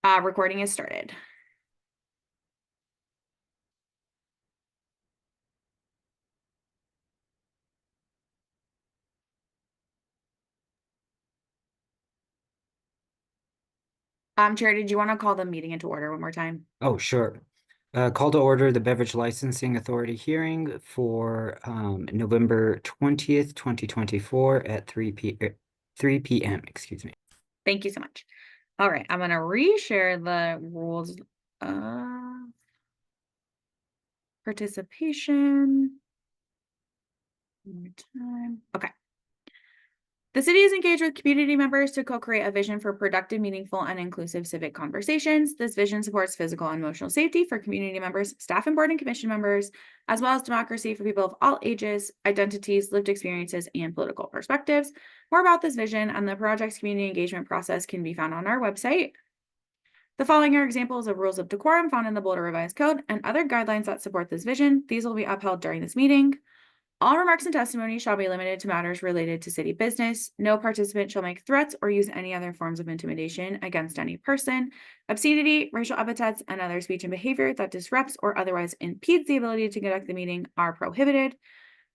Recording is started. Chair, did you want to call the meeting into order one more time? Oh, sure. Call to order the Beverage Licensing Authority hearing for November 20th, 2024 at 3 p.m. Excuse me. Thank you so much. All right, I'm gonna reshare the rules participation. One more time. Okay. The city is engaged with community members to co-create a vision for productive, meaningful, and inclusive civic conversations. This vision supports physical and emotional safety for community members, staff and board and commission members, as well as democracy for people of all ages, identities, lived experiences, and political perspectives. More about this vision and the project's community engagement process can be found on our website. The following are examples of rules of decorum found in the Boulder Revised Code and other guidelines that support this vision. These will be upheld during this meeting. All remarks and testimony shall be limited to matters related to city business. No participant shall make threats or use any other forms of intimidation against any person. Obscenity, racial epithets, and other speech and behavior that disrupts or otherwise impedes the ability to conduct the meeting are prohibited.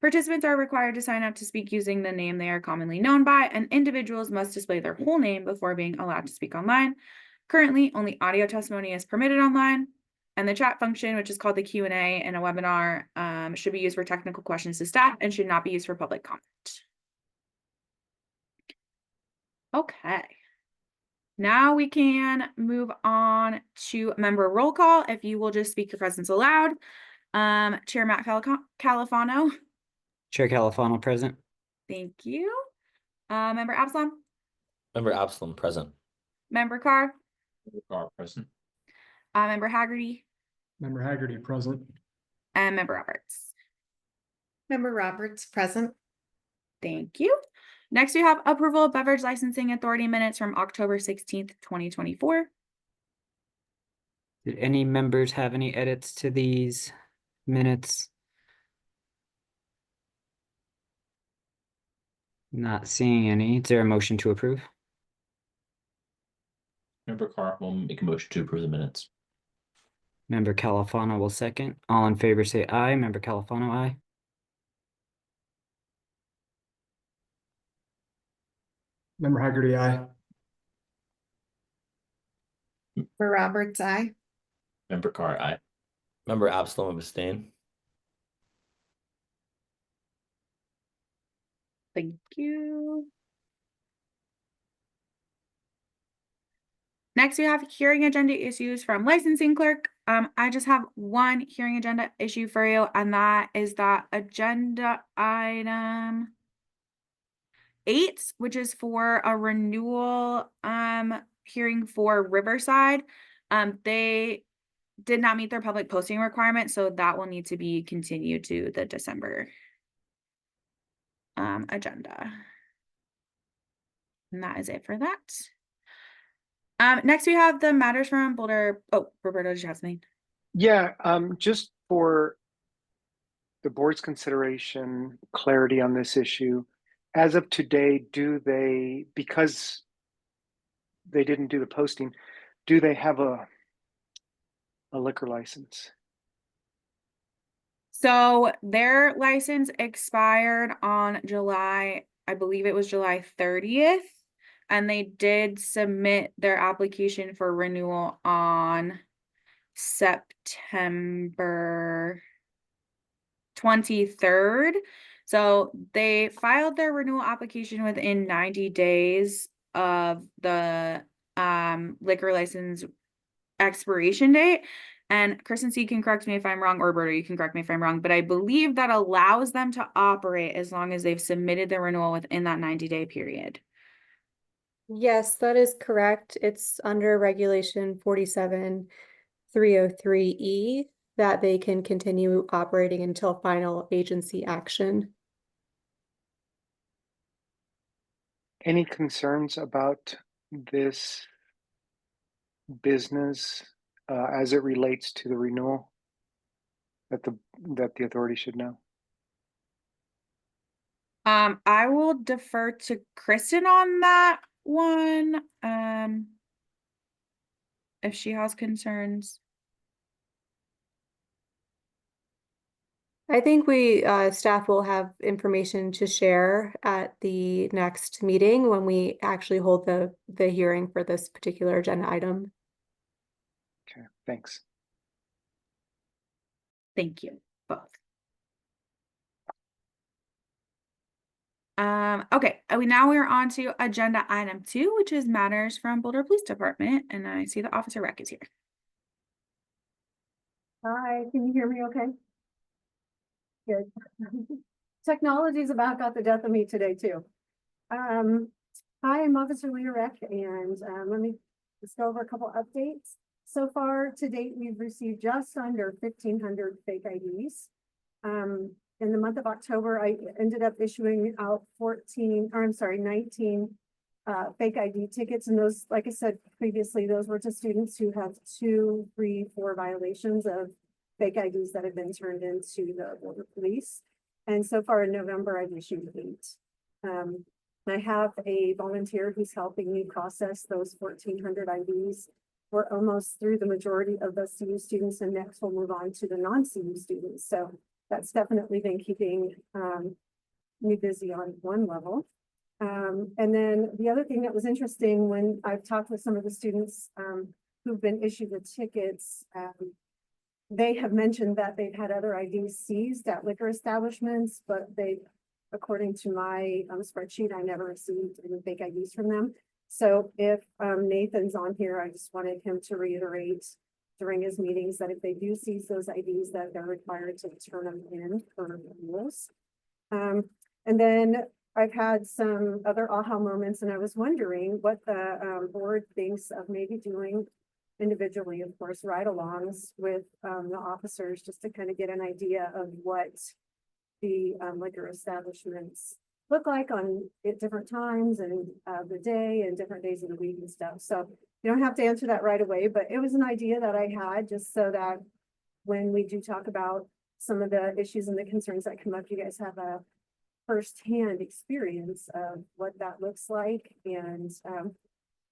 Participants are required to sign up to speak using the name they are commonly known by, and individuals must display their whole name before being allowed to speak online. Currently, only audio testimony is permitted online. And the chat function, which is called the Q&A in a webinar, should be used for technical questions to staff and should not be used for public comment. Okay. Now we can move on to member roll call. If you will just speak your presence aloud. Chair Matt Califano. Chair Califano present. Thank you. Member Absalom. Member Absalom present. Member Carr. Member Carr present. Member Haggerty. Member Haggerty present. And Member Roberts. Member Roberts present. Thank you. Next, we have approval of Beverage Licensing Authority minutes from October 16th, 2024. Did any members have any edits to these minutes? Not seeing any. Is there a motion to approve? Member Carr will make a motion to approve the minutes. Member Califano will second. All in favor say aye. Member Califano, aye. Member Haggerty, aye. Member Roberts, aye. Member Carr, aye. Member Absalom abstain. Thank you. Next, we have hearing agenda issues from licensing clerk. I just have one hearing agenda issue for you, and that is that agenda item 8, which is for a renewal hearing for Riverside. They did not meet their public posting requirement, so that will need to be continued to the December agenda. And that is it for that. Next we have the matters from Boulder. Oh, Roberto, did you have something? Yeah, just for the board's consideration, clarity on this issue. As of today, do they, because they didn't do the posting, do they have a liquor license? So their license expired on July, I believe it was July 30th. And they did submit their application for renewal on September 23rd. So they filed their renewal application within 90 days of the liquor license expiration date. And Kristen C can correct me if I'm wrong, or Roberto, you can correct me if I'm wrong, but I believe that allows them to operate as long as they've submitted their renewal within that 90-day period. Yes, that is correct. It's under regulation 47-303E that they can continue operating until final agency action. Any concerns about this business as it relates to the renewal that the authority should know? I will defer to Kristen on that one. if she has concerns. I think staff will have information to share at the next meeting when we actually hold the hearing for this particular agenda item. Okay, thanks. Thank you both. Okay, we're on to agenda item 2, which is matters from Boulder Police Department, and I see the officer rec is here. Hi, can you hear me okay? Good. Technology's about got the death of me today too. Hi, I'm Officer Leah Reck, and let me just go over a couple updates. So far to date, we've received just under 1,500 fake IDs. In the month of October, I ended up issuing out 19 fake ID tickets. And those, like I said previously, those were to students who have 2, 3, 4 violations of fake IDs that have been turned into the Boulder Police. And so far in November, I've issued 8. I have a volunteer who's helping me process those 1,400 IDs. We're almost through the majority of the CU students, and next we'll move on to the non-CU students. So that's definitely been keeping me busy on one level. And then the other thing that was interesting when I've talked with some of the students who've been issued the tickets, they have mentioned that they've had other IDs seized at liquor establishments, but according to my spreadsheet, I never received any fake IDs from them. So if Nathan's on here, I just wanted him to reiterate during his meetings that if they do seize those IDs, that they're required to turn them in for rules. And then I've had some other aha moments, and I was wondering what the board thinks of maybe doing individually, of course, ride-alongs with the officers, just to kind of get an idea of what the liquor establishments look like at different times and the day and different days of the week and stuff. So you don't have to answer that right away, but it was an idea that I had just so that when we do talk about some of the issues and the concerns that come up, you guys have a firsthand experience of what that looks like. And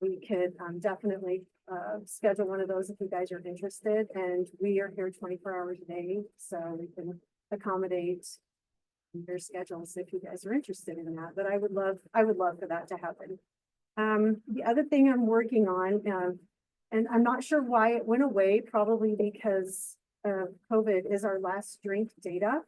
we could definitely schedule one of those if you guys are interested. And we are here 24 hours a day, so we can accommodate their schedules if you guys are interested in that. But I would love for that to happen. The other thing I'm working on, and I'm not sure why it went away, probably because COVID, is our last drink data.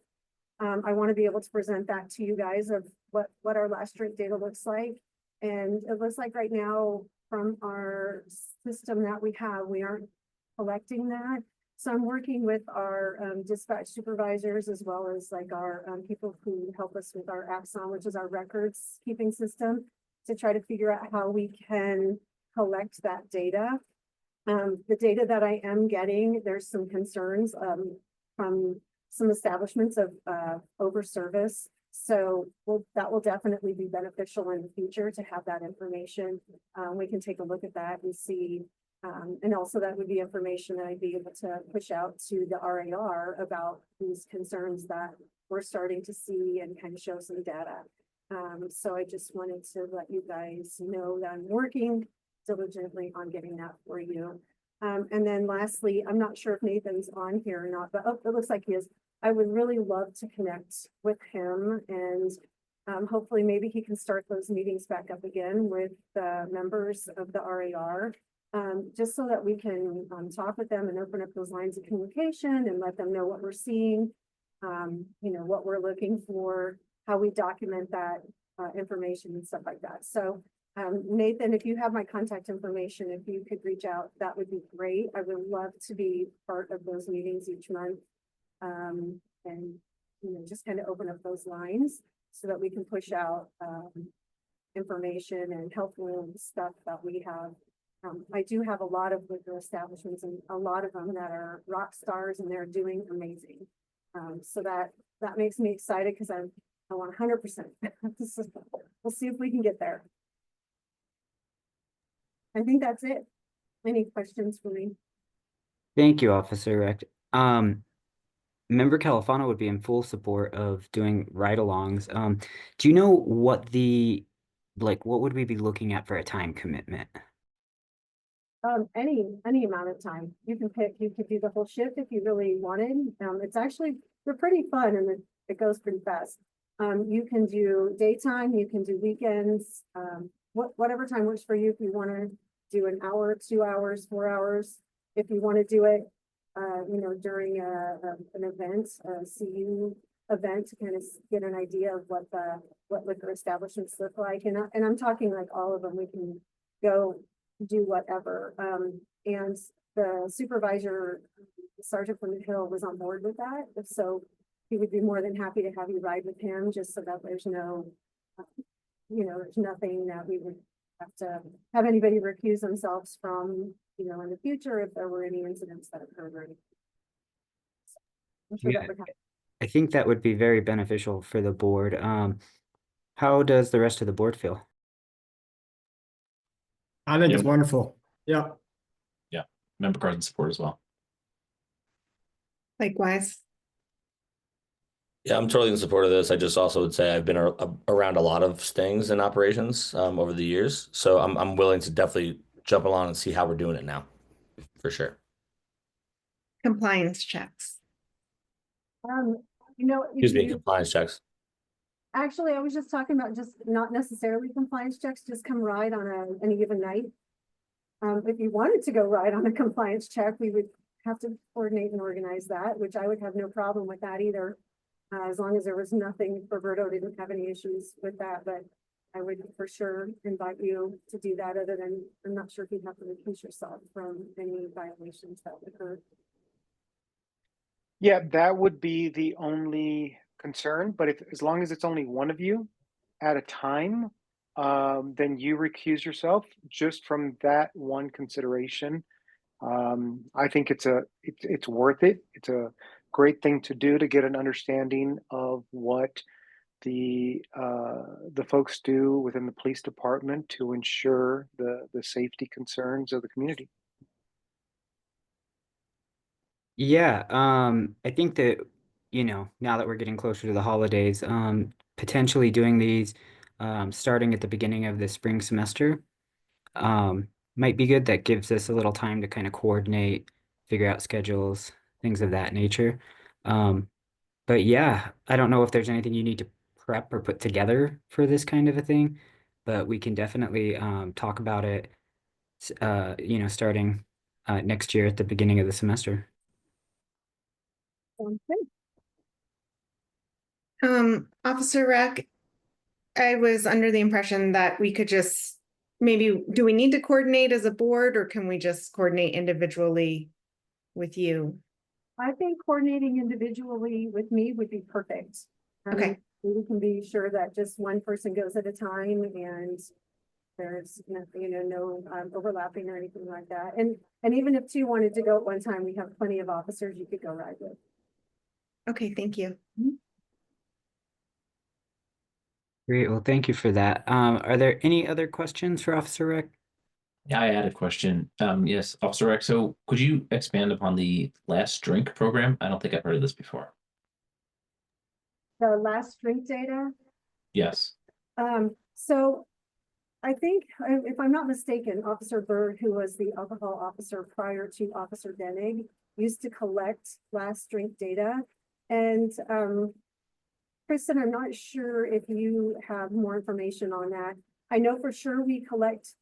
I want to be able to present that to you guys of what our last drink data looks like. And it looks like right now from our system that we have, we aren't collecting that. So I'm working with our dispatch supervisors, as well as like our people who help us with our Axon, which is our records keeping system, to try to figure out how we can collect that data. The data that I am getting, there's some concerns from some establishments of over service. So that will definitely be beneficial in the future to have that information. We can take a look at that and see. And also that would be information that I'd be able to push out to the RAR about these concerns that we're starting to see and kind of show some data. So I just wanted to let you guys know that I'm working diligently on getting that for you. And then lastly, I'm not sure if Nathan's on here or not, but it looks like he is. I would really love to connect with him, and hopefully maybe he can start those meetings back up again with the members of the RAR, just so that we can talk with them and open up those lines of communication and let them know what we're seeing, what we're looking for, how we document that information and stuff like that. So Nathan, if you have my contact information, if you could reach out, that would be great. I would love to be part of those meetings each month. And just kind of open up those lines so that we can push out information and helpful stuff that we have. I do have a lot of liquor establishments, and a lot of them that are rock stars, and they're doing amazing. So that makes me excited because I want 100%. We'll see if we can get there. I think that's it. Any questions for me? Thank you, Officer Recht. Member Califano would be in full support of doing ride-alongs. Do you know what what would we be looking at for a time commitment? Any amount of time. You can pick, you could do the whole shift if you really wanted. It's actually, they're pretty fun and it goes pretty fast. You can do daytime, you can do weekends, whatever time works for you. If you want to do an hour, 2 hours, 4 hours, if you want to do it, during an event, a CU event to kind of get an idea of what liquor establishments look like. And I'm talking like all of them, we can go do whatever. And the supervisor, Sergeant from the Hill, was on board with that. So he would be more than happy to have you ride with him, just so that there's no, there's nothing that we would have to have anybody recuse themselves from, in the future if there were any incidents that occurred or anything. I'm sure Yeah. that would happen. I think that would be very beneficial for the board. How does the rest of the board feel? I think Yeah. it's wonderful. Yeah. Member cards in support as well. Likewise. Yeah, I'm totally in support of this. I just also would say I've been around a lot of stings and operations over the years, so I'm willing to definitely jump along and see how we're doing it now, for sure. Compliance checks. Excuse me, compliance checks. Actually, I was just talking about just not necessarily compliance checks, just come ride on any given night. If you wanted to go ride on a compliance check, we would have to coordinate and organize that, which I would have no problem with that either. As long as there was nothing, Roberto didn't have any issues with that, but I would for sure invite you to do that, other than, I'm not sure if you'd have to recuse yourself from any violations that occurred. Yeah, that would be the only concern, but as long as it's only one of you at a time, then you recuse yourself just from that one consideration. I think it's worth it. It's a great thing to do to get an understanding of what the folks do within the police department to ensure the safety concerns of the community. Yeah, I think that, now that we're getting closer to the holidays, potentially doing these starting at the beginning of the spring semester might be good. That gives us a little time to kind of coordinate, figure out schedules, things of that nature. But yeah, I don't know if there's anything you need to prep or put together for this kind of a thing, but we can definitely talk about it, starting next year at the beginning of the semester. Officer Rec, I was under the impression that we could just do we need to coordinate as a board, or can we just coordinate individually with you? I think coordinating individually with me would be perfect. Okay. We can be sure that just one person goes at a time and there's no overlapping or anything like that. And even if two wanted to go at one time, we have plenty of officers you could go ride with. Okay, thank you. Great. Well, thank you for that. Are there any other questions for Officer Rec? Yeah, I had a question. Yes, Officer Rex, so could you expand upon the last drink program? I don't think I've heard of this before. The last drink data. Yes. So I think, if I'm not mistaken, Officer Bird, who was the alcohol officer prior to Officer Denig, used to collect last drink data. And Kristen, I'm not sure if you have more information on that. I know for sure we collect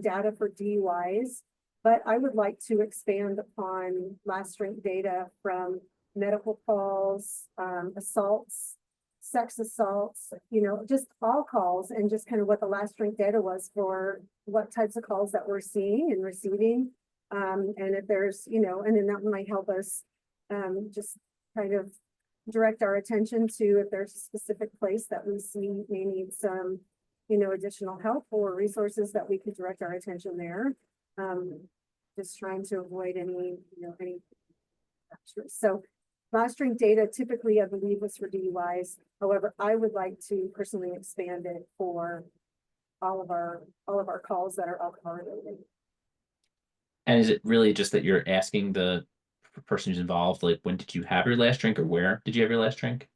data for DUIs, but I would like to expand upon last drink data from medical calls, assaults, sex assaults, just all calls, and just kind of what the last drink data was for what types of calls that we're seeing and receiving. And if there's, and then that might help us just kind of direct our attention to if there's a specific place that we see may need some, additional help or resources that we could direct our attention there. Just trying to avoid any. So last drink data typically, I believe, was for DUIs. However, I would like to personally expand it for all of our calls that are alcohol related. And is it really just that you're asking the person who's involved, like, when did you have your last drink, or where did you have your last drink?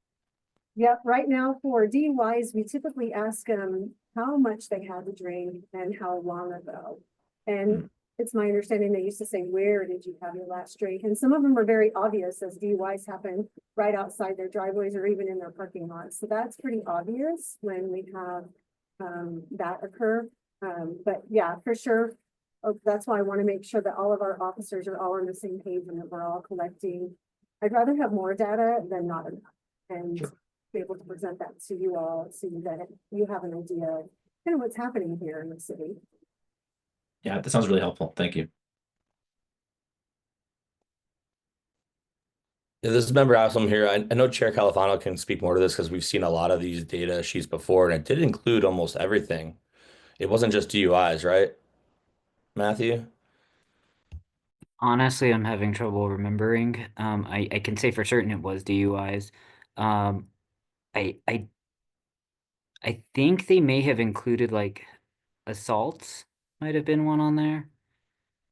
Yeah, right now for DUIs, we typically ask them how much they had to drink and how long ago. And it's my understanding they used to say, where did you have your last drink? And some of them are very obvious, as DUIs happen right outside their driveways or even in their parking lots. So that's pretty obvious when we have that occur. But yeah, for sure. That's why I want to make sure that all of our officers are all on the same page and that we're all collecting. I'd rather have more data than not enough, and be able to present that to you all so that you have an idea of kind of what's happening here in the city. Yeah, that sounds really helpful. Thank you. Yeah, this is Member Absalom here. I know Chair Califano can speak more to this because we've seen a lot of these data sheets before, and it did include almost everything. It wasn't just DUIs, right, Matthew? Honestly, I'm having trouble remembering. I can say for certain it was DUIs. Um, I I I think they may have included like assaults might have been one on there,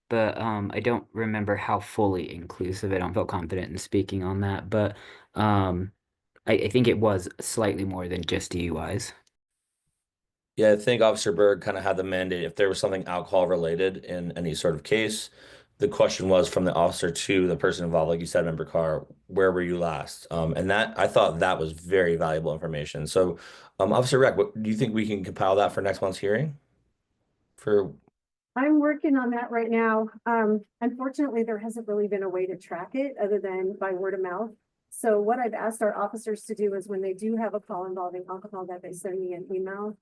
but I don't remember how fully inclusive. I don't feel confident in speaking on that, but I think it was slightly more than just DUIs. Yeah, I think Officer Berg kind of had the mandate if there was something alcohol related in any sort of case. The question was from the officer to the person involved, like you said, Member Carr, where were you last? And that I thought that was very valuable information. So, Officer Reck, what do you think we can compile that for next month's hearing? For I'm working on that right now. Unfortunately, there hasn't really been a way to track it other than by word of mouth. So what I've asked our officers to do is when they do have a call involving alcohol, that they send me an email.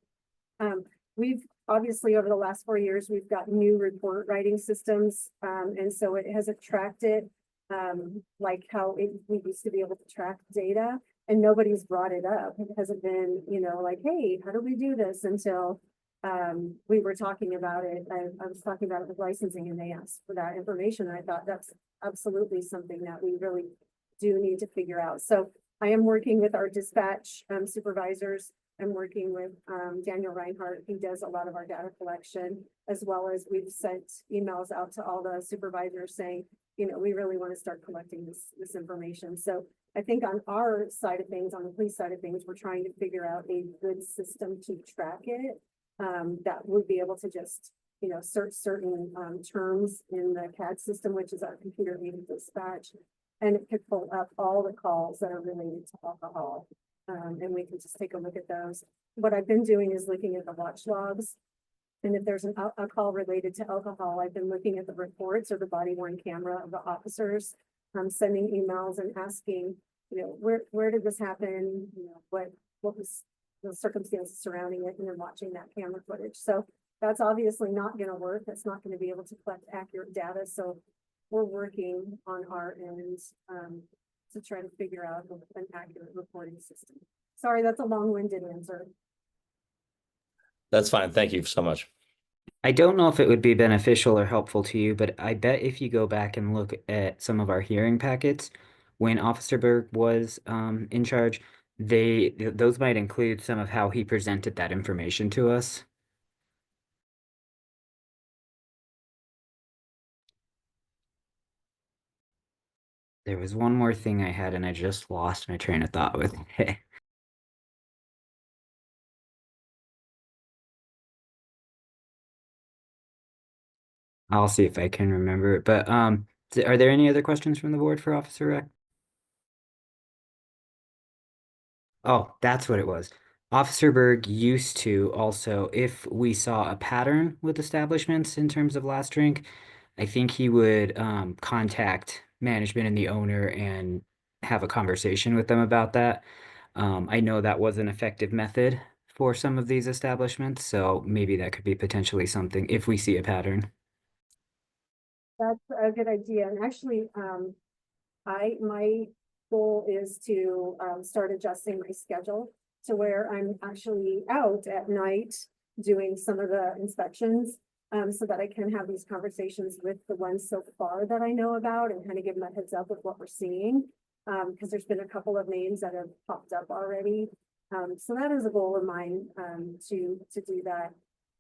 We've obviously over the last 4 years, we've got new report writing systems. And so it hasn't tracked it like how we used to be able to track data, and nobody's brought it up. It hasn't been, like, hey, how do we do this until we were talking about it. I was talking about it with licensing and they asked for that information. And I thought that's absolutely something that we really do need to figure out. So I am working with our dispatch supervisors. I'm working with Daniel Reinhardt. He does a lot of our data collection, as well as we've sent emails out to all the supervisors saying, we really want to start collecting this information. So I think on our side of things, on the police side of things, we're trying to figure out a good system to track it. That would be able to just, search certain terms in the CAD system, which is our computer aided dispatch, and it could pull up all the calls that are related to alcohol. And we can just take a look at those. What I've been doing is looking at the watch logs. And if there's a call related to alcohol, I've been looking at the reports or the body worn camera of the officers. Sending emails and asking, where did this happen? What was the circumstances surrounding it, and then watching that camera footage. So that's obviously not going to work. That's not going to be able to collect accurate data. So we're working on our end to try to figure out an accurate reporting system. Sorry, that's a long-winded answer. that's fine. Thank you so much. I don't know if it would be beneficial or helpful to you, but I bet if you go back and look at some of our hearing packets, when Officer Berg was in charge, those might include some of how he presented that information to us. There was one more thing I had and I just lost my train of thought with it. I'll see if I can remember it. But are there any other questions from the board for Officer Rec? Oh, that's what it was. Officer Berg used to also, if we saw a pattern with establishments in terms of last drink, I think he would contact management and the owner and have a conversation with them about that. I know that was an effective method for some of these establishments, so maybe that could be potentially something if we see a pattern. That's a good idea. And actually, my goal is to start adjusting my schedule to where I'm actually out at night doing some of the inspections, so that I can have these conversations with the ones so far that I know about and kind of give them a heads up with what we're seeing. Because there's been a couple of names that have popped up already. So that is a goal of mine, to do that.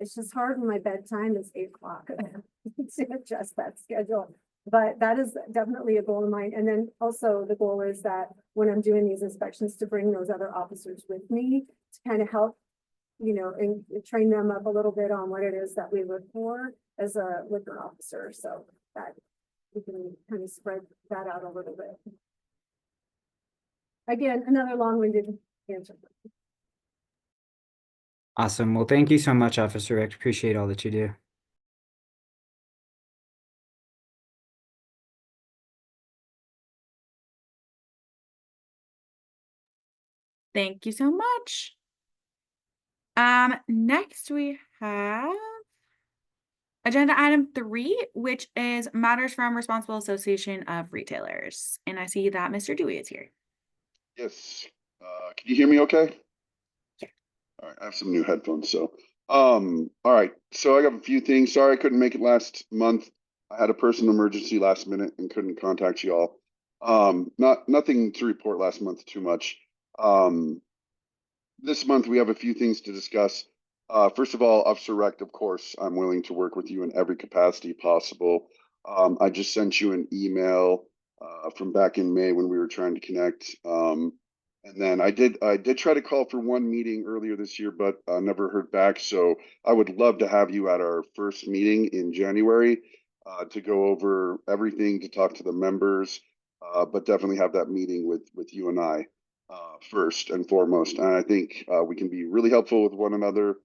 It's just hard when my bedtime is 8 o'clock to adjust that schedule. But that is definitely a goal of mine. And then also the goal is that when I'm doing these inspections, to bring those other officers with me to kind of help, and train them up a little bit on what it is that we look for. as a liquor officer, so that we can kind of spread that out a little bit. Again, another long-winded answer. Awesome. Well, thank you so much, Officer Rick. Appreciate all that you do. Thank you so much. Next we have agenda item 3, which is matters from Responsible Association of Retailers. And I see that Mr. Dewey is here. Yes. Can you hear me okay? Yeah. All right, I have some new headphones, so all right. So I got a few things. Sorry I couldn't make it last month. I had a personal emergency last minute and couldn't contact you all. Nothing to report last month too much. This month we have a few things to discuss. First of all, Officer Rec, of course, I'm willing to work with you in every capacity possible. I just sent you an email from back in May when we were trying to connect. And then I did try to call for one meeting earlier this year, but never heard back. So I would love to have you at our first meeting in January to go over everything, to talk to the members, but definitely have that meeting with you and I first and foremost. And I think we can be really helpful with one another.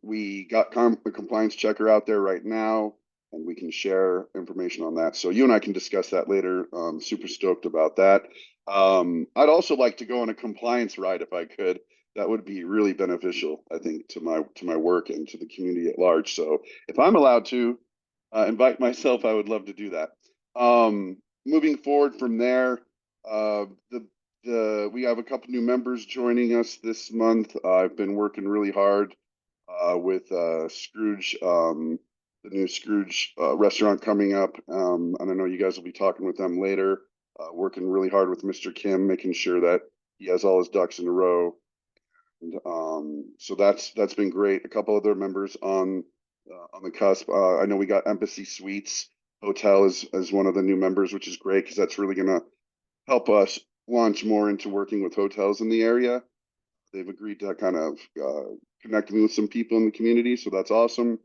We got a compliance checker out there right now, and we can share information on that. So you and I can discuss that later. Super stoked about that. I'd also like to go on a compliance ride if I could. That would be really beneficial, I think, to my work and to the community at large. So if I'm allowed to invite myself, I would love to do that. Moving forward from there, we have a couple new members joining us this month. I've been working really hard with Scrooge, the new Scrooge restaurant coming up. And I know you guys will be talking with them later. Working really hard with Mr. Kim, making sure that he has all his ducks in a row. And so that's been great. A couple other members on the cusp. I know we got Embassy Suites Hotel as one of the new members, which is great because that's really gonna help us launch more into working with hotels in the area. They've agreed to kind of connect me with some people in the community, so that's awesome.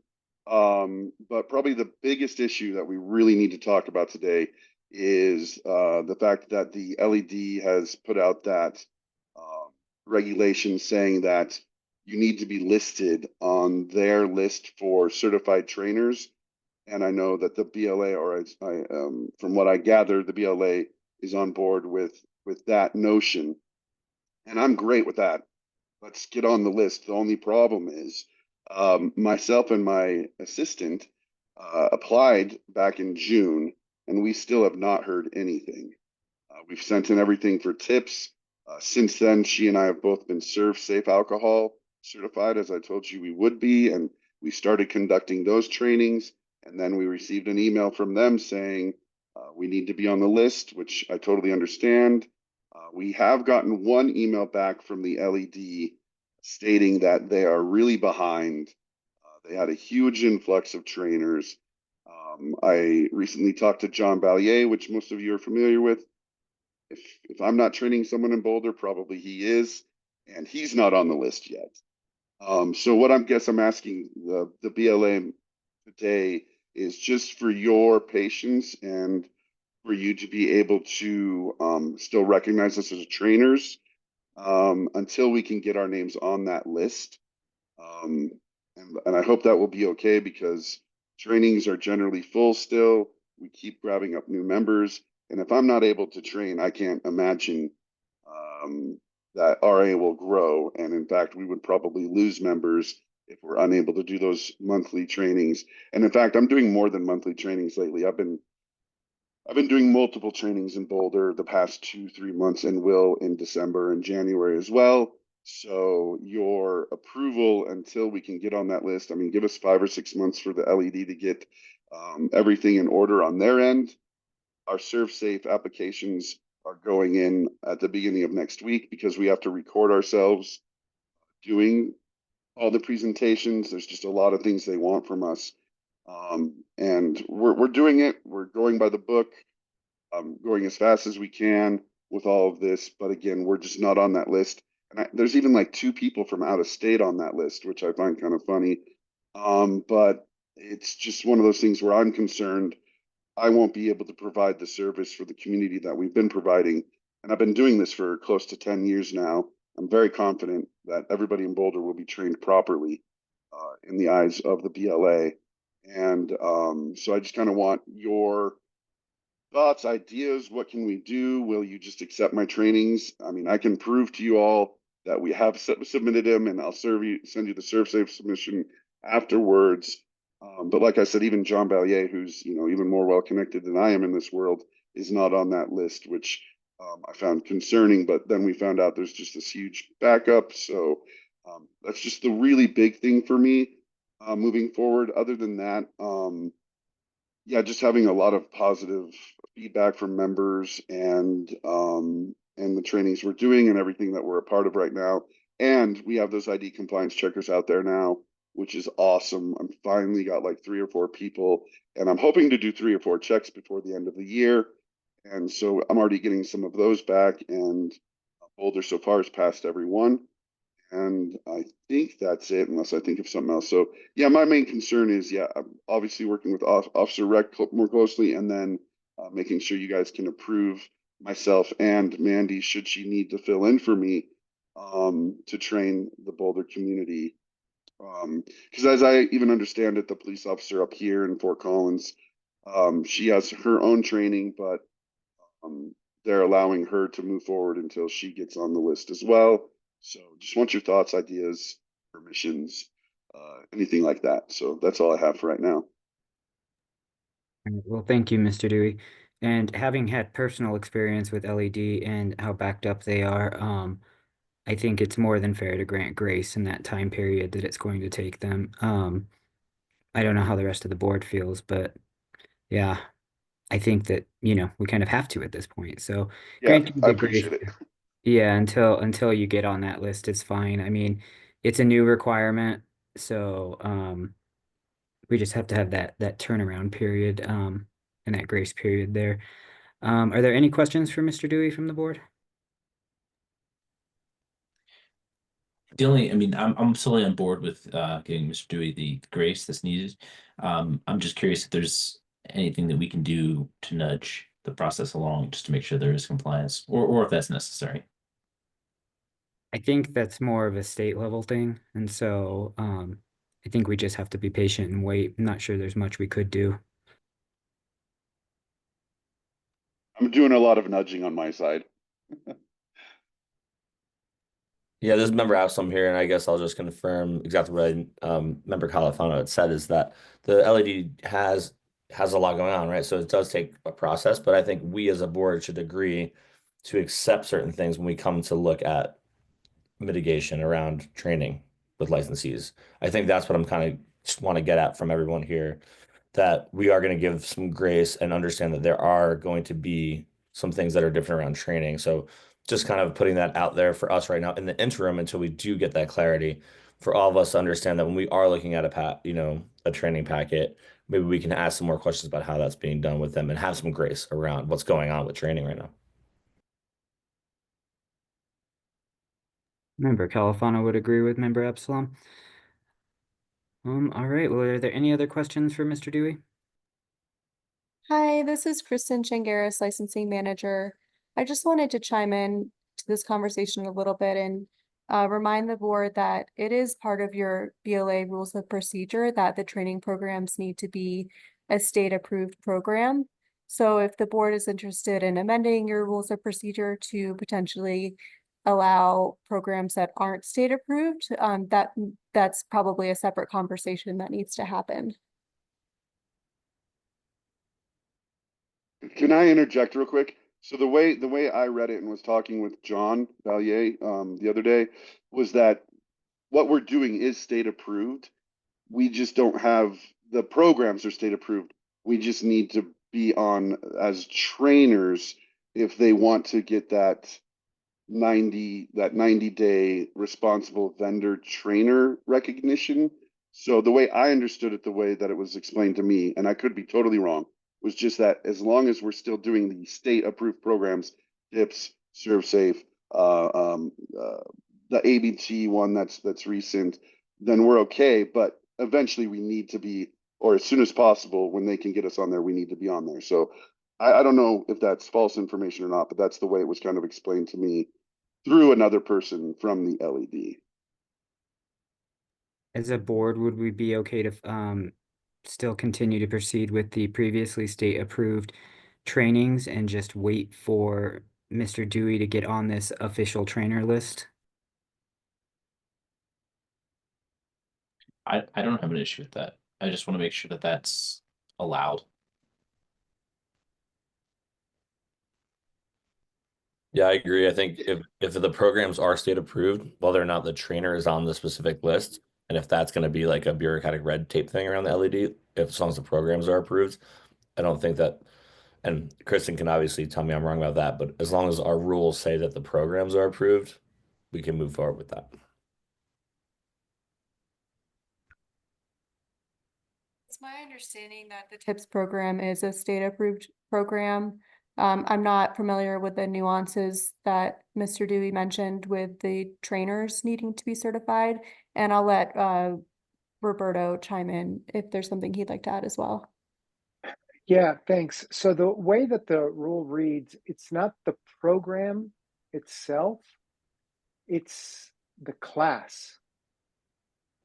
But probably the biggest issue that we really need to talk about today is the fact that the LED has put out that regulation saying that you need to be listed on their list for certified trainers. And I know that the BLA, or from what I gather, the BLA is on board with that notion. And I'm great with that. Let's get on the list. The only problem is myself and my assistant applied back in June, and we still have not heard anything. We've sent in everything for tips. Since then, she and I have both been Serve Safe Alcohol certified, as I told you we would be, and we started conducting those trainings. And then we received an email from them saying we need to be on the list, which I totally understand. We have gotten one email back from the LED stating that they are really behind. They had a huge influx of trainers. I recently talked to John Ballier, which most of you are familiar with. If I'm not training someone in Boulder, probably he is, and he's not on the list yet. So what I'm asking the BLA today is just for your patience and for you to be able to still recognize us as trainers until we can get our names on that list. And I hope that will be okay because trainings are generally full still. We keep grabbing up new members. And if I'm not able to train, I can't imagine that RA will grow. And in fact, we would probably lose members if we're unable to do those monthly trainings. And in fact, I'm doing more than monthly trainings lately. I've been doing multiple trainings in Boulder the past 2-3 months and will in December and January as well. So your approval until we can get on that list, I mean, give us 5 or 6 months for the LED to get everything in order on their end. Our Serve Safe applications are going in at the beginning of next week because we have to record ourselves doing all the presentations. There's just a lot of things they want from us. And we're doing it. We're going by the book, going as fast as we can with all of this. But again, we're just not on that list. And there's even like 2 people from out of state on that list, which I find kind of funny. But it's just one of those things where I'm concerned I won't be able to provide the service for the community that we've been providing. And I've been doing this for close to 10 years now. I'm very confident that everybody in Boulder will be trained properly in the eyes of the BLA. And so I just kind of want your thoughts, ideas. What can we do? Will you just accept my trainings? I mean, I can prove to you all that we have submitted them, and I'll send you the ServSafe submission afterwards. But like I said, even John Ballier, who's even more well connected than I am in this world, is not on that list, which I found concerning. But then we found out there's just this huge backup. So that's just the really big thing for me moving forward. Other than that, yeah, just having a lot of positive feedback from members and the trainings we're doing and everything that we're a part of right now. And we have those ID compliance checkers out there now, which is awesome. I'm finally got like 3 or 4 people, and I'm hoping to do 3 or 4 checks before the end of the year. And so I'm already getting some of those back, and Boulder so far has passed every one. And I think that's it, unless I think of something else. So yeah, my main concern is, yeah, I'm obviously working with Officer Rec more closely, and then making sure you guys can approve myself and Mandy should she need to fill in for me to train the Boulder community. Because as I even understand it, the police officer up here in Fort Collins, she has her own training, but they're allowing her to move forward until she gets on the list as well. So just want your thoughts, ideas, permissions, anything like that. So that's all I have for right now. Well, thank you, Mr. Dewey. And having had personal experience with LED and how backed up they are, I think it's more than fair to grant grace in that time period that it's going to take them. I don't know how the rest of the board feels, but yeah, I think that, we kind of have to at this point. So Yeah, granting I the grace, appreciate it. yeah, until you get on that list, it's fine. I mean, it's a new requirement, so we just have to have that turnaround period, and that grace period there. Are there any questions for Mr. Dewey from the board? The only, I mean, I'm solely on board with getting Mr. Dewey the grace that's needed. I'm just curious if there's anything that we can do to nudge the process along just to make sure there is compliance, or if that's necessary. I think that's more of a state level thing, and so I think we just have to be patient and wait. I'm not sure there's much we could do. I'm doing a lot of nudging on my side. Yeah, this member Absalom here, and I guess I'll just confirm exactly what member Califano had said, is that the LED has a lot going on, right? So it does take a process, but I think we as a board should agree to accept certain things when we come to look at mitigation around training with licensees. I think that's what I'm kind of just want to get at from everyone here, that we are going to give some grace and understand that there are going to be some things that are different around training. So just kind of putting that out there for us right now in the interim until we do get that clarity, for all of us to understand that when we are looking at a training packet, maybe we can ask some more questions about how that's being done with them and have some grace around what's going on with training right now. Member Califano would agree with Member Epsilon. All right. Well, are there any other questions for Mr. Dewey? Hi, this is Kristen Changaris, licensing manager. I just wanted to chime in to this conversation a little bit and remind the board that it is part of your BLA rules of procedure that the training programs need to be a state-approved program. So if the board is interested in amending your rules of procedure to potentially allow programs that aren't state-approved, that's probably a separate conversation that needs to happen. Can I interject real quick? So the way I read it and was talking with John Vallier the other day was that what we're doing is state approved. We just don't have the programs are state approved. We just need to be on as trainers if they want to get that 90-day responsible vendor trainer recognition. So the way I understood it, the way that it was explained to me, and I could be totally wrong, was just that as long as we're still doing the state approved programs, DIPS, ServSafe, the ABT one that's recent, then we're okay. But eventually we need to be or as soon as possible when they can get us on there, we need to be on there. So I don't know if that's false information or not, but that's the way it was kind of explained to me through another person from the LED. As a board, would we be okay to still continue to proceed with the previously state approved trainings and just wait for Mr. Dewey to get on this official trainer list? I don't have an issue with that. I just want to make sure that that's allowed. Yeah, I agree. I think if the programs are state approved, whether or not the trainer is on the specific list, and if that's going to be like a bureaucratic red tape thing around the LED, if as long as the programs are approved, I don't think that. And Kristen can obviously tell me I'm wrong about that, but as long as our rules say that the programs are approved, we can move forward with that. It's my understanding that the TIPS program is a state approved program. I'm not familiar with the nuances that Mr. Dewey mentioned with the trainers needing to be certified, and I'll let Roberto chime in if there's something he'd like to add as well. Yeah, thanks. So the way that the rule reads, it's not the program itself, it's the class.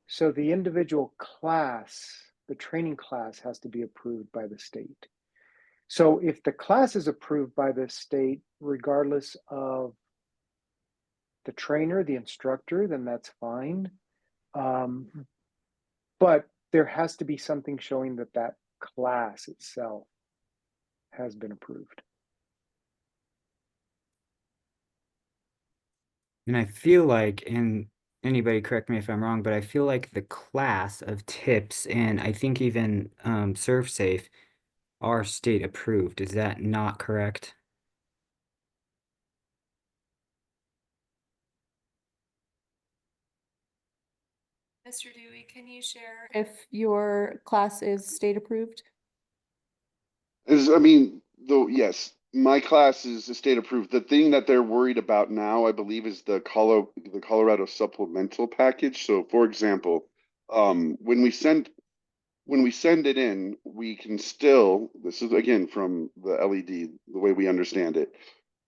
So the individual class, the training class has to be approved by the state. So if the class is approved by the state, regardless of the trainer, the instructor, then that's fine. But there has to be something showing that that class itself has been approved. And I feel like, and anybody correct me if I'm wrong, but I feel like the class of tips and I think even ServSafe are state approved. Is that not correct? Mr. Dewey, can you share if your class is state approved? I mean, though, yes, my class is state approved. The thing that they're worried about now, I believe, is the Colorado supplemental package. So, for example, when we send it in, we can still, this is again from the LED, the way we understand it,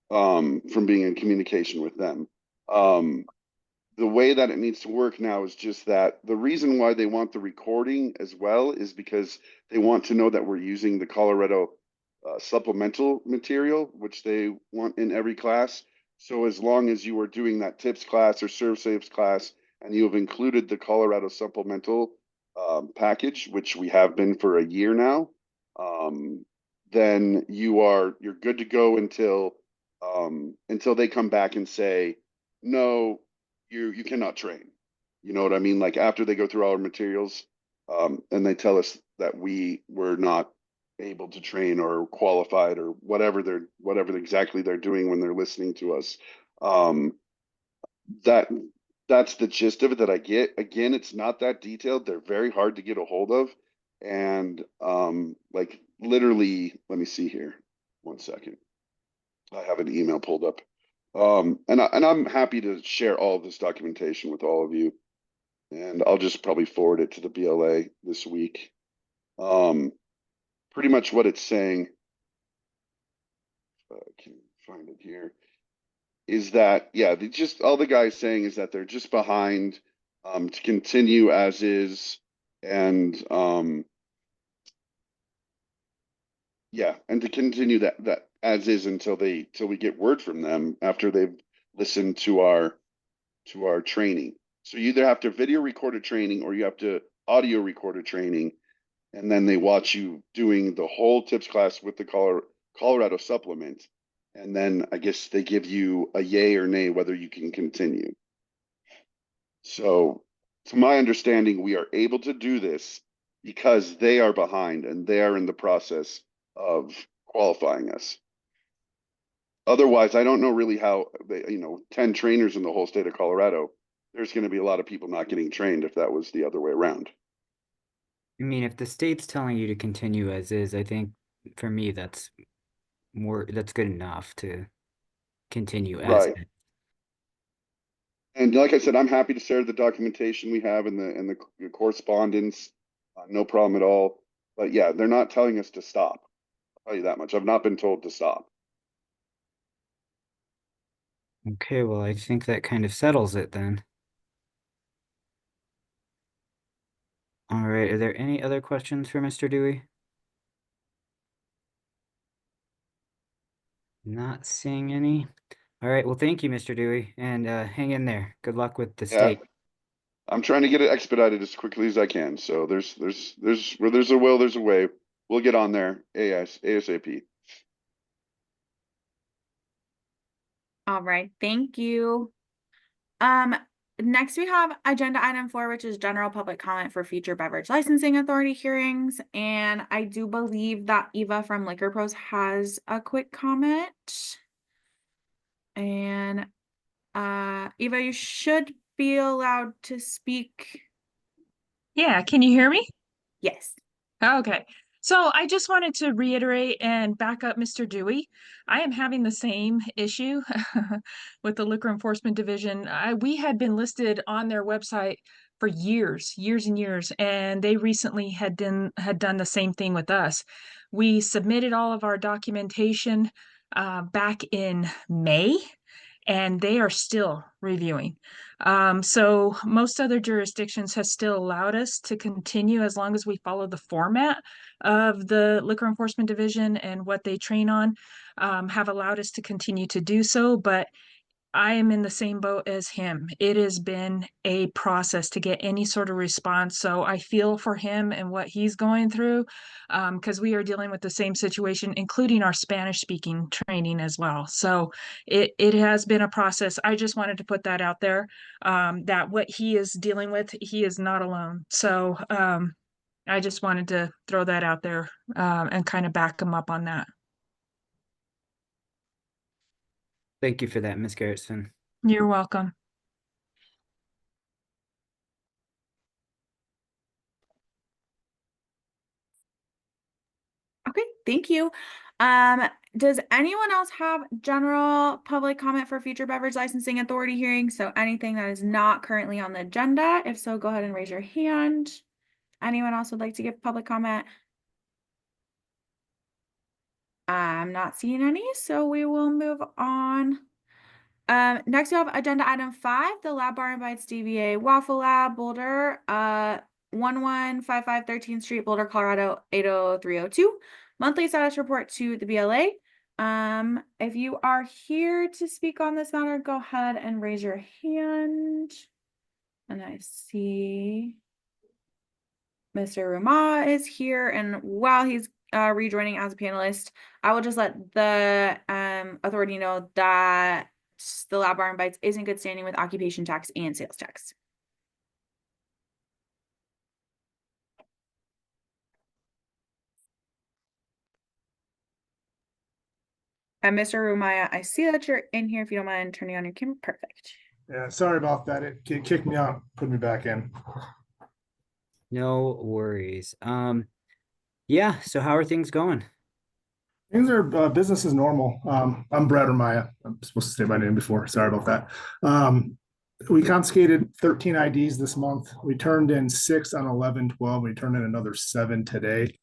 from being in communication with them. The way that it needs to work now is just that the reason why they want the recording as well is because they want to know that we're using the Colorado supplemental material, which they want in every class. So as long as you are doing that tips class or ServSafes class and you have included the Colorado supplemental package, which we have been for a year now, then you're good to go until they come back and say, no, you cannot train. You know what I mean? Like after they go through all our materials, and they tell us that we were not able to train or qualified or whatever exactly they're doing when they're listening to us. That's the gist of it that I get. Again, it's not that detailed. They're very hard to get a hold of. And like literally, let me see here. 1 second. I have an email pulled up. And I'm happy to share all of this documentation with all of you. And I'll just probably forward it to the BLA this week. Pretty much what it's saying, if I can find it here, is that, yeah, just all the guys saying is that they're just behind to continue as is. And yeah, and to continue that as is until we get word from them after they've listened to our training. So you either have to video record a training or you have to audio record a training, and then they watch you doing the whole tips class with the Colorado supplement. And then I guess they give you a yay or nay whether you can continue. So to my understanding, we are able to do this because they are behind and they are in the process of qualifying us. Otherwise, I don't know really how 10 trainers in the whole state of Colorado, there's going to be a lot of people not getting trained if that was the other way around. I mean, if the state's telling you to continue as is, I think for me that's good enough to continue as Right. is. And like I said, I'm happy to share the documentation we have and the correspondence. No problem at all. But yeah, they're not telling us to stop. I'll tell you that much. I've not been told to stop. Okay, well, I think that kind of settles it then. All right, are there any other questions for Mr. Dewey? Not seeing any. All right, well, thank you, Mr. Dewey, and hang in there. Good luck with the Yeah, state. I'm trying to get it expedited as quickly as I can. So there's where there's a will, there's a way. We'll get on there ASAP. All right, thank you. Next we have agenda item 4, which is general public comment for future beverage licensing authority hearings. And I do believe that Eva from Liquor Pros has a quick comment. And Eva, you should be allowed to speak. Yeah, can you hear me? Yes. Okay. So I just wanted to reiterate and back up Mr. Dewey. I am having the same issue with the Liquor Enforcement Division. We had been listed on their website for years and years, and they recently had done the same thing with us. We submitted all of our documentation back in May, and they are still reviewing. So most other jurisdictions have still allowed us to continue as long as we follow the format of the Liquor Enforcement Division and what they train on, have allowed us to continue to do so. But I am in the same boat as him. It has been a process to get any sort of response. So I feel for him and what he's going through, because we are dealing with the same situation, including our Spanish speaking training as well. So it has been a process. I just wanted to put that out there, that what he is dealing with, he is not alone. So I just wanted to throw that out there and kind of back him up on that. Thank you for that, Ms. Gerritsen. You're welcome. Okay, thank you. Does anyone else have general public comment for future beverage licensing authority hearings? So anything that is not currently on the agenda? If so, go ahead and raise your hand. Anyone else would like to give public comment? I'm not seeing any, so we will move on. Next we have agenda item 5, the Lab Bar and Bites DBA Waffle Lab Boulder, 1155 13th Street, Boulder, Colorado 80302. Monthly status report to the BLA. If you are here to speak on this matter, go ahead and raise your hand. And I see Mr. Ruma is here, and while he's rejoining as a panelist, I will just let the authority know that the Lab Bar and Bites is in good standing with occupation tax and sales tax. And Mr. Rumaya, I see that you're in here. If you don't mind turning on your camera, perfect. Yeah, sorry about that. It kicked me out, put me back in. No worries. Yeah, so how are things going? Things are business as normal. I'm Brad Ramaya. I'm supposed to say my name before. Sorry about that. We confiscated 13 IDs this month. We turned in 6 on 11/12. We turned in another 7 today.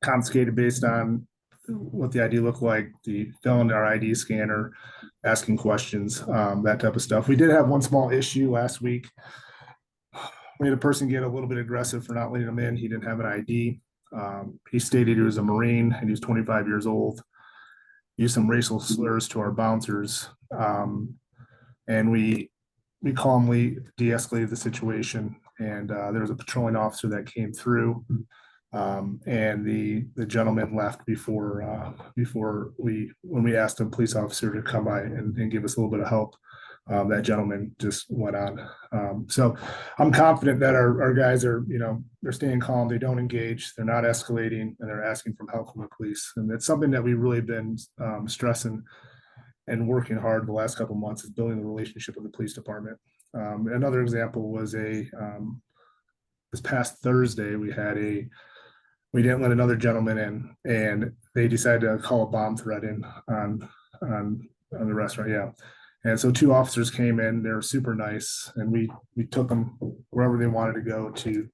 Confiscated based on what the ID looked like, the filling our ID scanner, asking questions, that type of stuff. We did have one small issue last week. We had a person get a little bit aggressive for not letting him in. He didn't have an ID. He stated he was a Marine and he was 25 years old. Used some racial slurs to our bouncers. And we calmly de-escalated the situation. And there was a patrolling officer that came through. And the gentleman left before when we asked a police officer to come by and give us a little bit of help. That gentleman just went on. So I'm confident that our guys are, they're staying calm. They don't engage. They're not escalating, and they're asking for help from the police. And it's something that we've really been stressing and working hard the last couple of months, is building the relationship with the police department. Another example was this past Thursday, we didn't let another gentleman in, and they decided to call a bomb threat in on the restaurant. Yeah. And so two officers came in, they were super nice, and we took them wherever they wanted to go to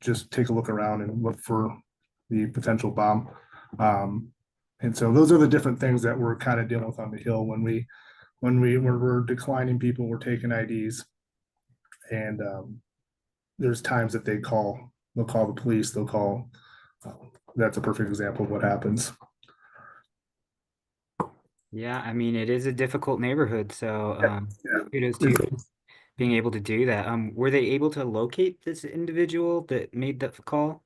just take a look around and look for the potential bomb. And so those are the different things that we're kind of dealing with on the Hill when we're declining people, we're taking IDs. And there's times that they'll call the police, that's a perfect example of what happens. Yeah, I mean, it is a difficult neighborhood, so Yeah. kudos to you being able to do that. Were they able to locate this individual that made the call?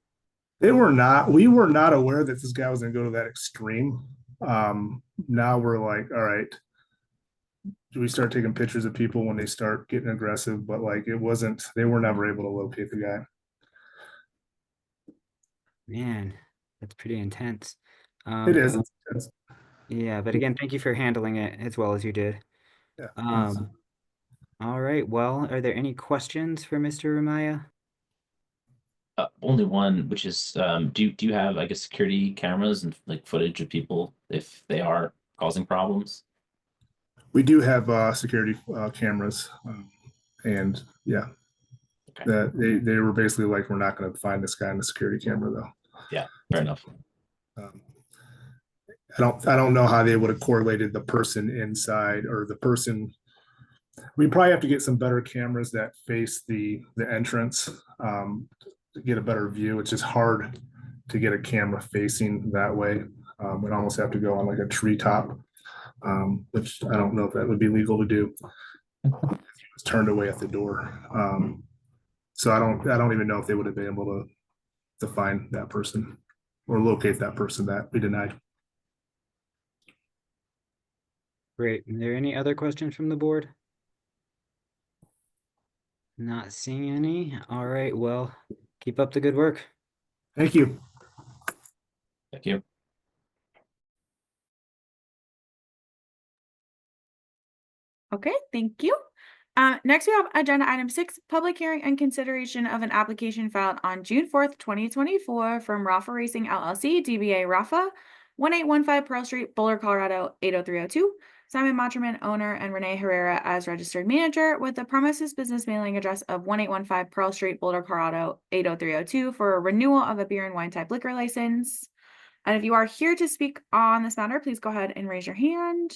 We were not aware that this guy was gonna go to that extreme. Now we're like, all right, do we start taking pictures of people when they start getting aggressive? But like, they were never able to locate the guy. Man, that's pretty intense. It is. Yeah, but again, thank you for handling it as well as you did. Yeah. All right. Well, are there any questions for Mr. Ramaya? Only one, which is, do you have, I guess, security cameras and like footage of people if they are causing problems? We do have security cameras, and yeah, Okay. that they were basically like, we're not going to find this guy in the security camera though. Yeah, fair enough. I don't know how they would have correlated the person inside or the person. We probably have to get some better cameras that face the entrance to get a better view. It's just hard to get a camera facing that way. We'd almost have to go on like a treetop, which I don't know if that would be legal to do. It's turned away at the door. So I don't even know if they would have been able to find that person or locate that person that we denied. Great. Are there any other questions from the board? Not seeing any. All right. Well, keep up the good work. Thank you. Thank you. Okay, thank you. Next we have agenda item 6, public hearing and consideration of an application filed on June 4th, 2024 from Rafa Racing LLC, DBA Rafa, 1815 Pearl Street, Boulder, Colorado, 80302. Simon Matterman, owner, and Renee Herrera as registered manager, with the premises business mailing address of 1815 Pearl Street, Boulder, Colorado, 80302 for a renewal of a beer and wine type liquor license. And if you are here to speak on this matter, please go ahead and raise your hand.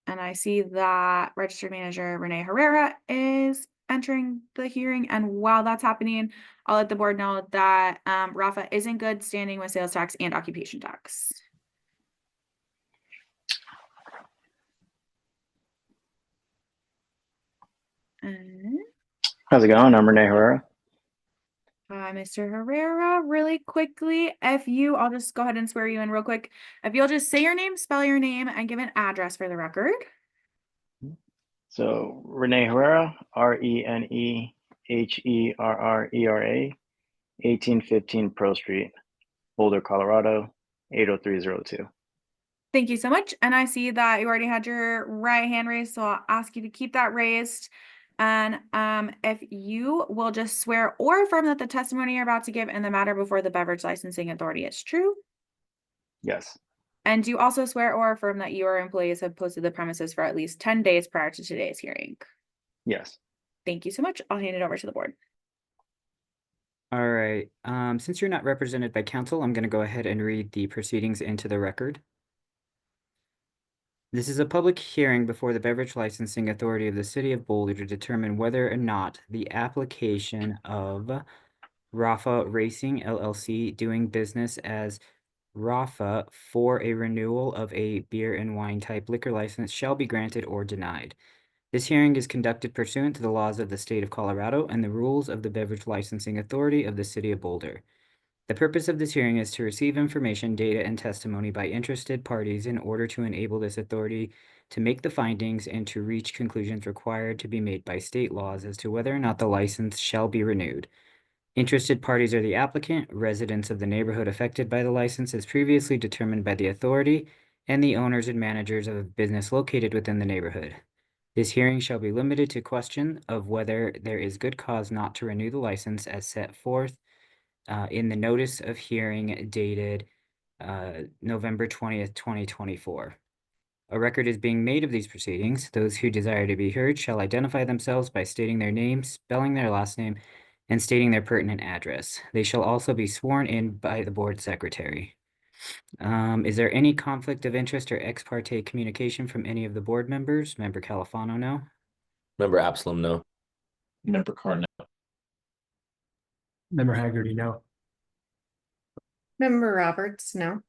And I see that registered manager Renee Herrera is entering the hearing. And while that's happening, I'll let the board know that Rafa is in good standing with sales tax and occupation tax. How's it going? I'm Renee Herrera. Hi, Mr. Herrera. Really quickly, I'll just go ahead and swear you in real quick. If you'll just say your name, spell your name, and give an address for the record. So Renee Herrera, RENEHERRERA, 1815 Pearl Street, Boulder, Colorado, 80302. Thank you so much. And I see that you already had your right hand raised, so I'll ask you to keep that raised. And if you will just swear or affirm that the testimony you're about to give in the matter before the Beverage Licensing Authority is true. Yes. And do you also swear or affirm that your employees have posted the premises for at least 10 days prior to today's hearing? Yes. Thank you so much. I'll hand it over to the board. All right. Since you're not represented by counsel, I'm going to go ahead and read the proceedings into the record. This is a public hearing before the Beverage Licensing Authority of the City of Boulder to determine whether or not the application of Rafa Racing LLC doing business as Rafa for a renewal of a beer and wine type liquor license shall be granted or denied. This hearing is conducted pursuant to the laws of the state of Colorado and the rules of the Beverage Licensing Authority of the City of Boulder. The purpose of this hearing is to receive information, data, and testimony by interested parties in order to enable this authority to make the findings and to reach conclusions required to be made by state laws as to whether or not the license shall be renewed. Interested parties are the applicant, residents of the neighborhood affected by the license as previously determined by the authority, and the owners and managers of a business located within the neighborhood. This hearing shall be limited to question of whether there is good cause not to renew the license as set forth in the notice of hearing dated November 20th, 2024. A record is being made of these proceedings. Those who desire to be heard shall identify themselves by stating their name, spelling their last name, and stating their pertinent address. They shall also be sworn in by the board secretary. Is there any conflict of interest or ex parte communication from any of the board members? Member Califano, no. Member Absalom, no. Member Carr, no. Member Haggerty, no. Member Roberts, no.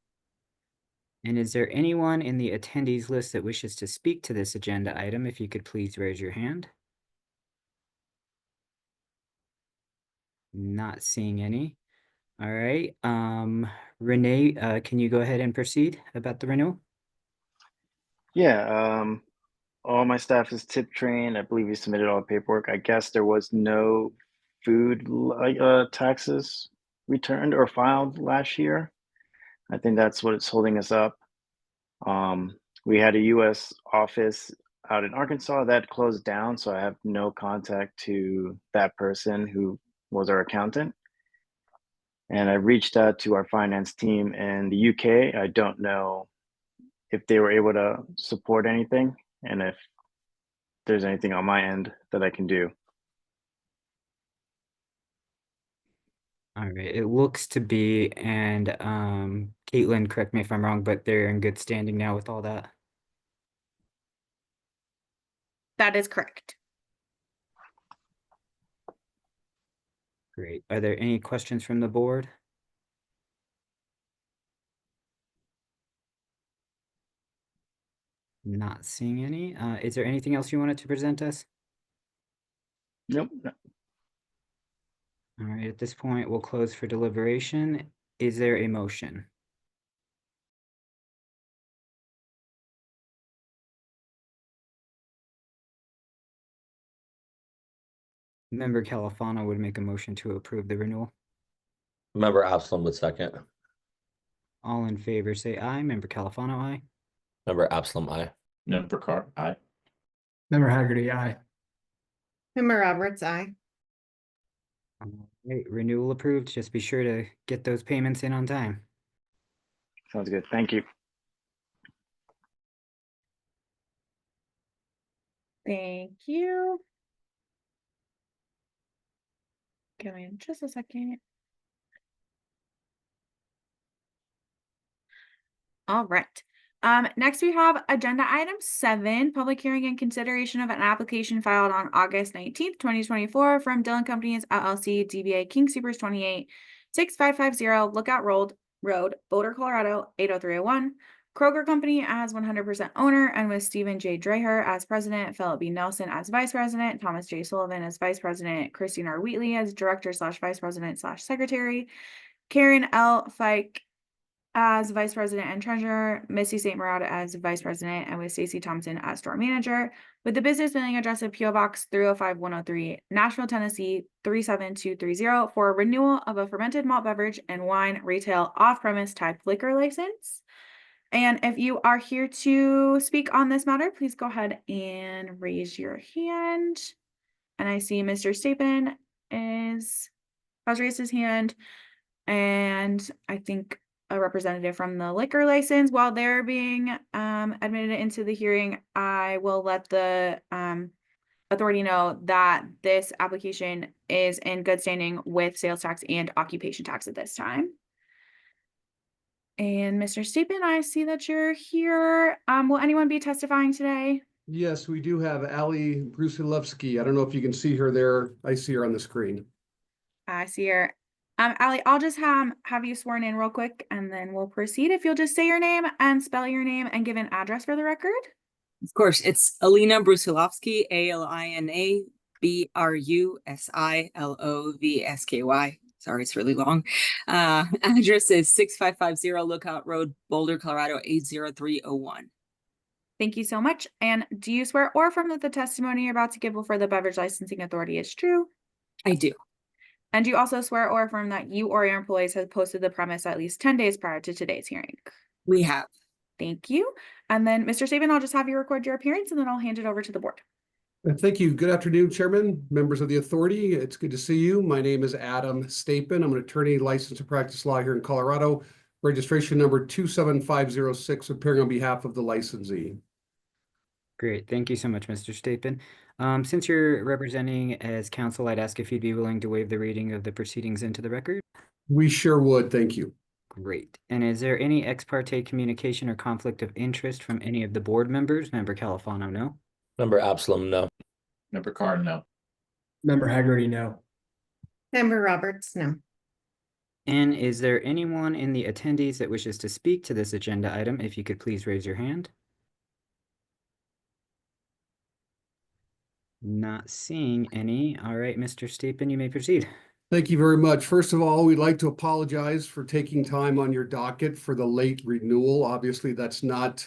And is there anyone in the attendees list that wishes to speak to this agenda item? If you could please raise your hand. Not seeing any. All right. Renee, can you go ahead and proceed about the renewal? Yeah, all my staff is tip trained. I believe we submitted all the paperwork. I guess there was no food taxes returned or filed last year. I think that's what it's holding us up. We had a US office out in Arkansas that closed down, so I have no contact to that person who was our accountant. And I reached out to our finance team in the UK. I don't know if they were able to support anything and if there's anything on my end that I can do. All right, it looks to be, and Caitlin, correct me if I'm wrong, but they're in good standing now with all that. That is correct. Great. Are there any questions from the board? Not seeing any. Is there anything else you wanted to present us? Nope. All right, at this point, we'll close for deliberation. Is there a motion? Member Califano would make a motion to approve the renewal. Member Absalom would second. All in favor, say aye. Member Califano, aye. Member Absalom, aye. Member Carr, aye. Member Haggerty, aye. Member Roberts, aye. All right, renewal approved. Just be sure to get those payments in on time. Sounds good. Thank you. Thank you. Give me just a second. All right. Next we have agenda item 7, public hearing and consideration of an application filed on August 19th, 2024 from Dillon Companies LLC, DBA King Supers 28, 6550 Lookout Road, Boulder, Colorado, 80301. Kroger Company as 100% owner and with Stephen J. Dreher as president, Philip B. Nelson as vice president, Thomas J. Sullivan as vice president, Christine R. Wheatley as director / vice president / secretary, Karen L. Fike as vice president and treasurer, Missy St. Murad as vice president, and with Stacey Thompson as store manager, with the business mailing address of PO Box 305103, Nashville, Tennessee 37230 for a renewal of a fermented malt beverage and wine retail off-premise type liquor license. And if you are here to speak on this matter, please go ahead and raise your hand. And I see Mr. Stapin has raised his hand, and I think a representative from the liquor license. While they're being admitted into the hearing, I will let the authority know that this application is in good standing with sales tax and occupation tax at this time. And Mr. Stapin, I see that you're here. Will anyone be testifying today? Yes, we do have Ali Brusilevsky. I don't know if you can see her there. I see her on the screen. I see her. Ali, I'll just have you sworn in real quick and then we'll proceed. If you'll just say your name and spell your name and give an address for the record. Of course, it's Alina Brusilovsky, ALINA BRUSILOVSKY. Sorry, it's really long. Address is 6550 Lookout Road, Boulder, Colorado, 80301. Thank you so much. And do you swear or affirm that the testimony you're about to give before the Beverage Licensing Authority is true? I do. And do you also swear or affirm that you or your employees have posted the premise at least 10 days prior to today's hearing? We have. Thank you. And then, Mr. Stapin, I'll just have you record your appearance and then I'll hand it over to the board. Thank you. Good afternoon, Chairman, members of the authority. It's good to see you. My name is Adam Stapin. I'm an attorney licensed to practice law here in Colorado. Registration number 27506, appearing on behalf of the licensee. Great. Thank you so much, Mr. Stapin. Since you're representing as counsel, I'd ask if you'd be willing to waive the reading of the proceedings into the record. We sure would. Thank you. Great. And is there any ex parte communication or conflict of interest from any of the board members? Member Califano, no. Member Absalom, no. Member Carr, no. Member Haggerty, no. Member Roberts, no. And is there anyone in the attendees that wishes to speak to this agenda item? If you could please raise your hand. Not seeing any. All right, Mr. Stapin, you may proceed. Thank you very much. First of all, we'd like to apologize for taking time on your docket for the late renewal. Obviously, that's not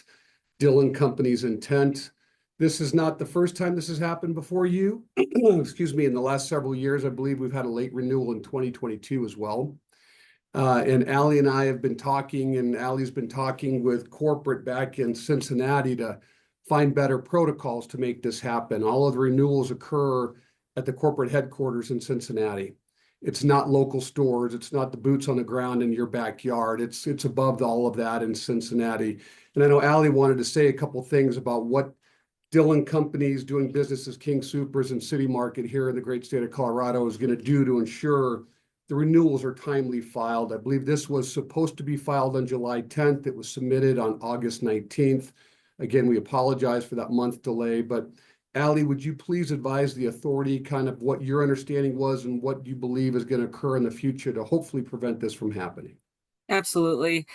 Dillon Company's intent. This is not the first time this has happened before you. Excuse me, in the last several years, I believe we've had a late renewal in 2022 as well. And Allie and I have been talking, and Allie's been talking with corporate back in Cincinnati to find better protocols to make this happen. All of the renewals occur at the corporate headquarters in Cincinnati. It's not local stores. It's not the boots on the ground in your backyard. It's above all of that in Cincinnati. And I know Allie wanted to say a couple things about what Dillon Companies doing business as King Soopers and City Market here in the great state of Colorado is going to do to ensure the renewals are timely filed. I believe this was supposed to be filed on July 10th. It was submitted on August 19th. Again, we apologize for that month delay, but Allie, would you please advise the authority kind of what your understanding was and what you believe is going to occur in the future to hopefully prevent this from happening? Absolutely.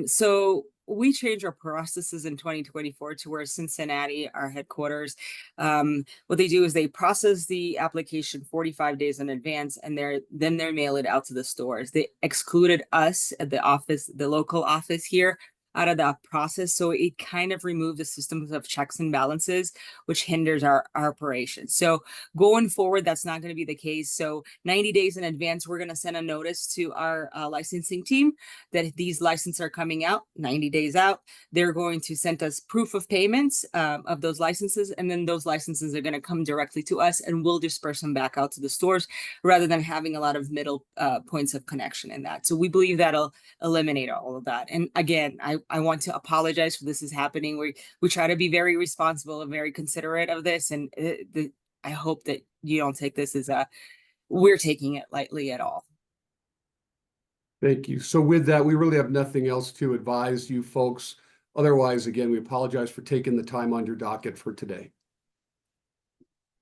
So we changed our processes in 2024 to where Cincinnati, our headquarters, what they do is they process the application 45 days in advance, and then they mail it out to the stores. They excluded us at the office, the local office here, out of that process. So it kind of removed the systems of checks and balances, which hinders our operation. So going forward, that's not going to be the case. So 90 days in advance, we're going to send a notice to our licensing team that these licenses are coming out 90 days out. They're going to send us proof of payments of those licenses. And then those licenses are going to come directly to us, and we'll disperse them back out to the stores rather than having a lot of middle points of connection in that. So we believe that'll eliminate all of that. And again, I want to apologize for this is happening. We try to be very responsible and very considerate of this. And I hope that you don't take this as we're taking it lightly at all. Thank you. So with that, we really have nothing else to advise you folks. Otherwise, again, we apologize for taking the time on your docket for today.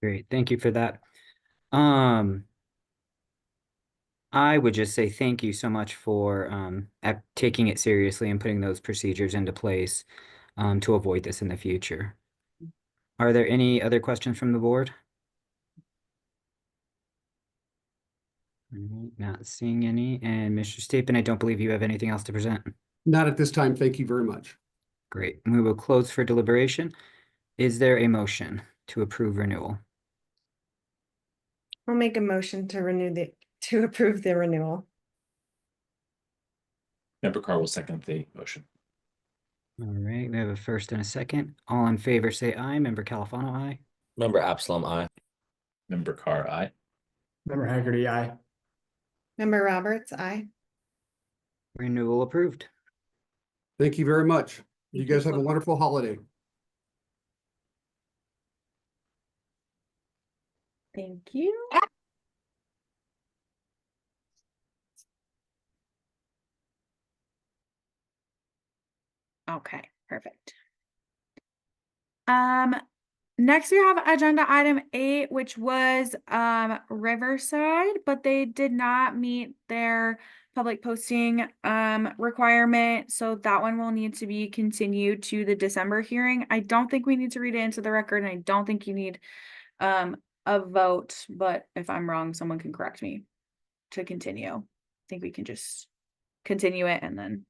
Great. Thank you for that. I would just say thank you so much for taking it seriously and putting those procedures into place to avoid this in the future. Are there any other questions from the board? Not seeing any. And Mr. Stapin, I don't believe you have anything else to present. Not at this time. Thank you very much. Great. We will close for deliberation. Is there a motion to approve renewal? I'll make a motion to approve the renewal. Member Carr will second the motion. All right, we have a first and a second. All in favor say aye. Member Califano, aye. Member Absalom, aye. Member Carr, aye. Member Haggerty, aye. Member Roberts, aye. Renewal approved. Thank you very much. You Thank guys you. have a wonderful holiday. Thank you. Okay, perfect. Next we have agenda item 8, which was Riverside, but they did not meet their public posting requirement, so that one will need to be continued to the December hearing. I don't think we need to read it into the record, and I don't think you need a vote, but if I'm wrong, someone can correct me to continue. I think we can just continue it and then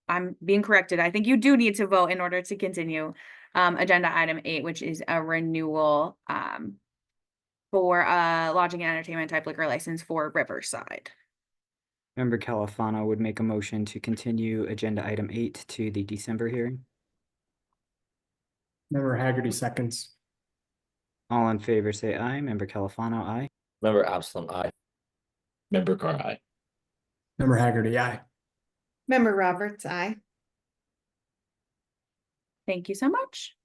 I'm being corrected. I think you do need to vote in order to continue agenda item 8, which is a renewal for a lodging and entertainment type liquor license for Riverside. Member Califano would make a motion to continue agenda item 8 to the December hearing. Member Haggerty seconds. All in favor, say aye. Member Califano, aye. Member Absalom, aye. Member Carr, aye. Member Haggerty, aye. Member Roberts, aye. Thank you so much.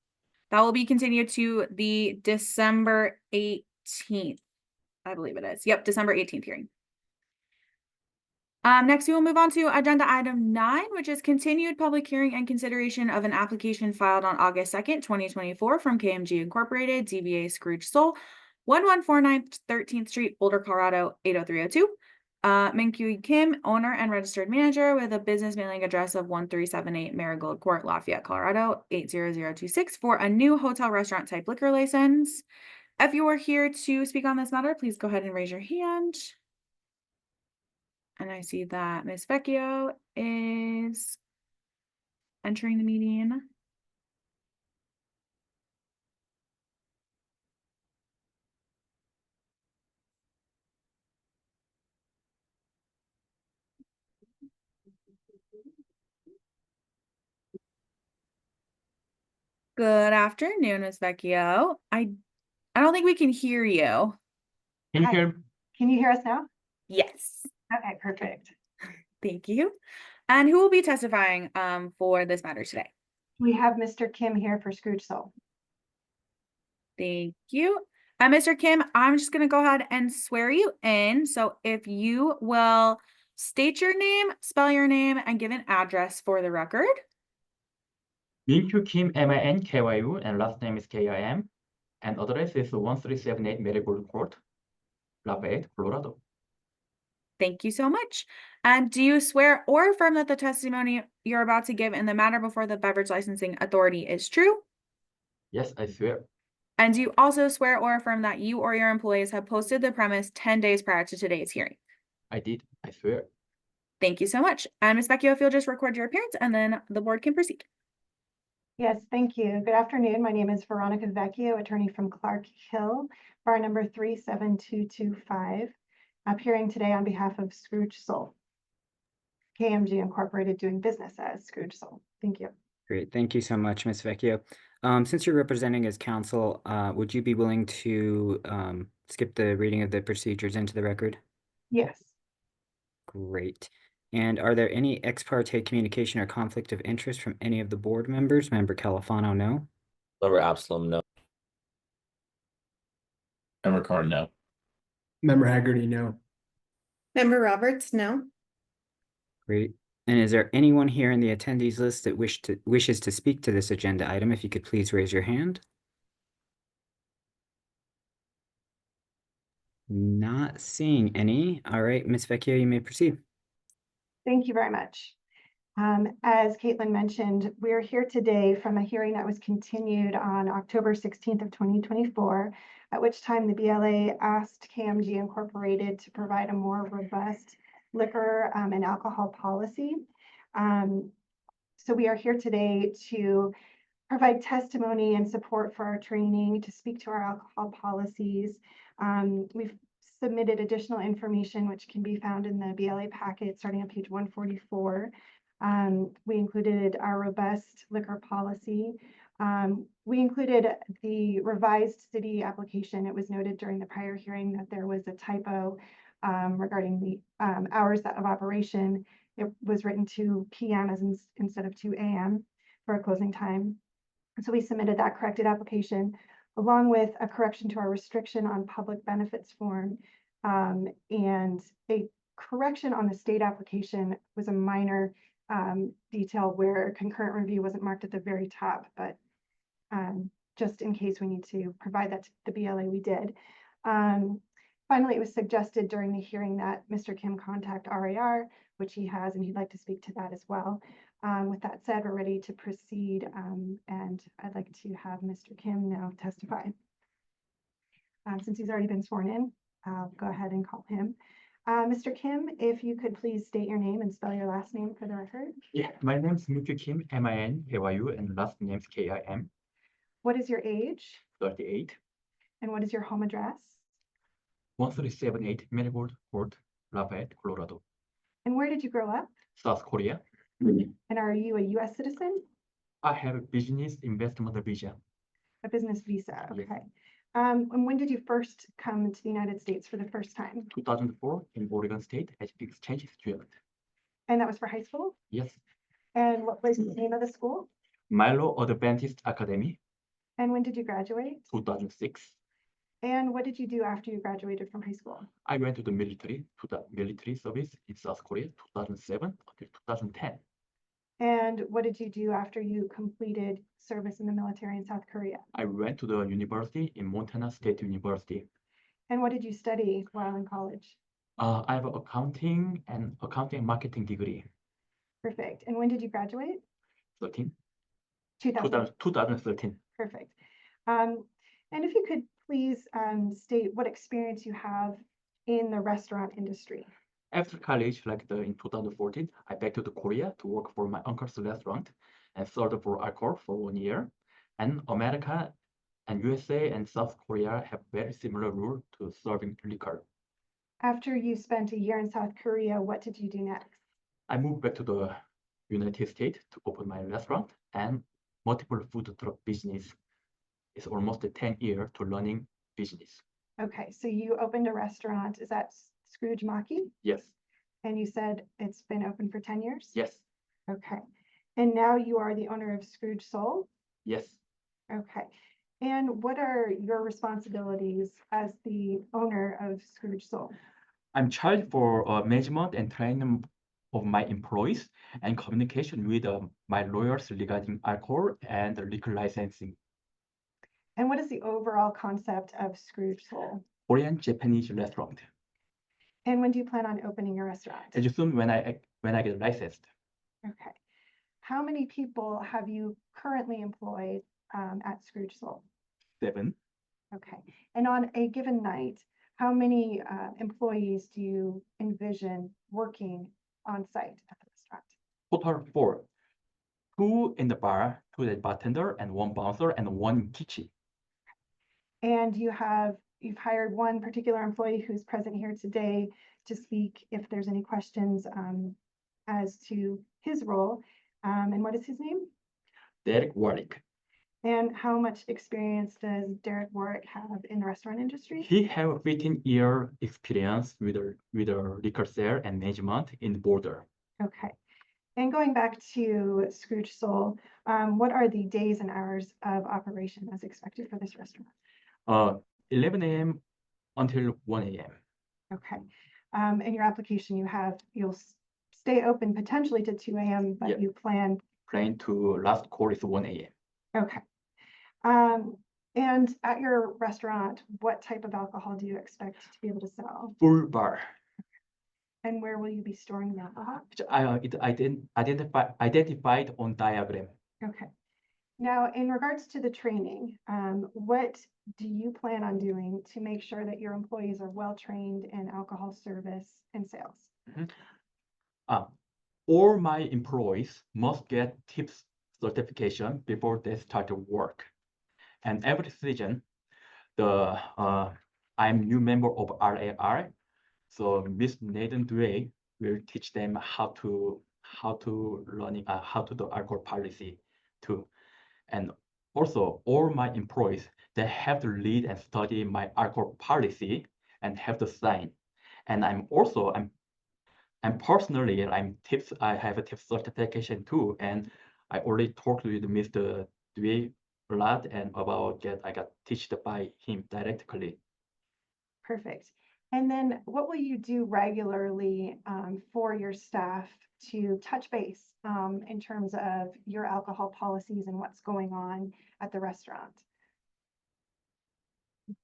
That will be continued to the December 18th. I believe it is. Yep, December 18th hearing. Next, we will move on to agenda item 9, which is continued public hearing and consideration of an application filed on August 2nd, 2024 from KMG Incorporated, DBA Scrooge Soul, 1149 13th Street, Boulder, Colorado, 80302. Minkyu Kim, owner and registered manager with a business mailing address of 1378 Marigold Court, Lafayette, Colorado, 80026 for a new hotel restaurant type liquor license. If you are here to speak on this matter, please go ahead and raise your hand. And I see that Ms. Vecchio is entering the meeting. Good afternoon, Ms. Vecchio. I don't think we can hear you. Can you Hi. hear? Can you hear us now? Yes. Okay, perfect. Thank you. And who will be testifying for this matter today? We have Mr. Kim here for Scrooge Soul. Thank you. Mr. Kim, I'm just going to go ahead and swear you in. So if you will state your name, spell your name, and give an address for the record. Minkyu Kim, M-I-N-K-Y-U, and last name is K-I-M, and address is 1378 Marigold Court, Lafayette, Colorado. Thank you so much. And do you swear or affirm that the testimony you're about to give in the matter before the Beverage Licensing Authority is true? Yes, I swear. And do you also swear or affirm that you or your employees have posted the premise 10 days prior to today's hearing? I did. I swear. Thank you so much. And Ms. Vecchio, if you'll just record your appearance and then the board can proceed. Yes, thank you. Good afternoon. My name is Veronica Vecchio, attorney from Clark Hill, bar number 37225, appearing today on behalf of Scrooge Soul, KMG Incorporated, doing business as Scrooge Soul. Thank you. Great. Thank you so much, Ms. Vecchio. Since you're representing as counsel, would you be willing to skip the reading of the procedures into the record? Yes. Great. And are there any ex parte communication or conflict of interest from any of the board members? Member Califano, no. Member Absalom, no. Member Carr, no. Member Haggerty, no. Member Roberts, no. Great. And is there anyone here in the attendees list that wishes to speak to this agenda item? If you could please raise your hand. Not seeing any. All right, Ms. Vecchio, you may proceed. Thank you very much. As Caitlin mentioned, we're here today from a hearing that was continued on October 16th of 2024, at which time the BLA asked KMG Incorporated to provide a more robust liquor and alcohol policy. So we are here today to provide testimony and support for our training, to speak to our alcohol policies. We've submitted additional information which can be found in the BLA packet starting on page 144. We included our robust liquor policy. We included the revised city application. It was noted during the prior hearing that there was a typo regarding the hours of operation. It was written 2 p.m. instead of 2 a.m. for a closing time. So we submitted that corrected application along with a correction to our restriction on public benefits form, and a correction on the state application was a minor detail where concurrent review wasn't marked at the very top, but just in case we need to provide that to the BLA, we did. Finally, it was suggested during the hearing that Mr. Kim contact RAR, which he has, and he'd like to speak to that as well. With that said, we're ready to proceed, and I'd like to have Mr. Kim now testify. Since he's already been sworn in, I'll go ahead and call him. Mr. Kim, if you could please state your name and spell your last name for the record. Yeah, my name is Minkyu Kim, M-I-N-K-Y-U, and last name is K-I-M. What is your age? 38. And what is your home address? 1378 Marigold Court, Lafayette, Colorado. And where did you grow up? South Korea. And are you a U.S. citizen? I have a business investment visa. A business visa, okay. And when did you first come to the United States for the first time? 2004 in Oregon State as exchange student. And that was for high school? Yes. And what was the name of the school? Milo Adventist Academy, And when did you graduate? 2006. And what did you do after you graduated from high school? I went to the military service in South Korea, 2007 until 2010. And what did you do after you completed service in the military in South Korea? I went to the university in Montana State University. And what did you study while in college? I have accounting and marketing degree. Perfect. And when did you graduate? 2013. Perfect. And if you could please state what experience you have in the restaurant industry. After college, in 2014, I back to Korea to work for my uncle's restaurant and served for alcohol for 1 year. And America and USA and South Korea have very similar rule to serving liquor. After you spent a year in South Korea, what did you do next? I moved back to the United States to open my restaurant and multiple food truck business. It's almost 10 years to learning business. Okay, so you opened a restaurant. Is that Scrooge Maki? Yes. And you said it's been open for 10 years? Yes. Okay. And now you are the owner of Scrooge Soul? Yes. Okay. And what are your responsibilities as the owner of Scrooge Soul? I'm charged for management and training of my employees and communication with my lawyers regarding alcohol and liquor licensing. And what is the overall concept of Scrooge Soul? Korean Japanese restaurant. And when do you plan on opening your restaurant? As soon when I get licensed. Okay. How many people have you currently employed at Scrooge Soul? 7. Okay. And on a given night, how many employees do you envision working on site at the restaurant? Total 4. 2 in the bar, 2 the bartender, and 1 bouncer, and 1 in kitchen. And you've hired one particular employee who's present here today to speak if there's any questions as to his role. And what is his name? Derek Warwick. And how much experience does Derek Warwick have in the restaurant industry? He have a 15-year experience with a liquor sale and management in the border. Okay. And going back to Scrooge Soul, what are the days and hours of operation as expected for this restaurant? 11 a.m. until 1 a.m. Okay. In your application, you'll stay open potentially to 2 a.m., but Yeah. you plan to last call is 1 a.m. Okay. And at your restaurant, what type of alcohol do you expect to be able to sell? Full bar. And where will you be storing the alcohol? It identified on diagram. Okay. Now, in regards to the training, what do you plan on doing to make sure that your employees are well trained in alcohol service and sales? All my employees must get tips certification before they start to work. And every season, I'm new member of RAR, so Miss Nathan Dway will teach them how to do alcohol policy too. And also all my employees, they have to read and study my alcohol policy and have to sign. And personally, I have a tips certification too, and I already talked with Mr. Dway a lot and about that I got taught by him directly. Perfect. And then what will you do regularly for your staff to touch base in terms of your alcohol policies and what's going on at the restaurant?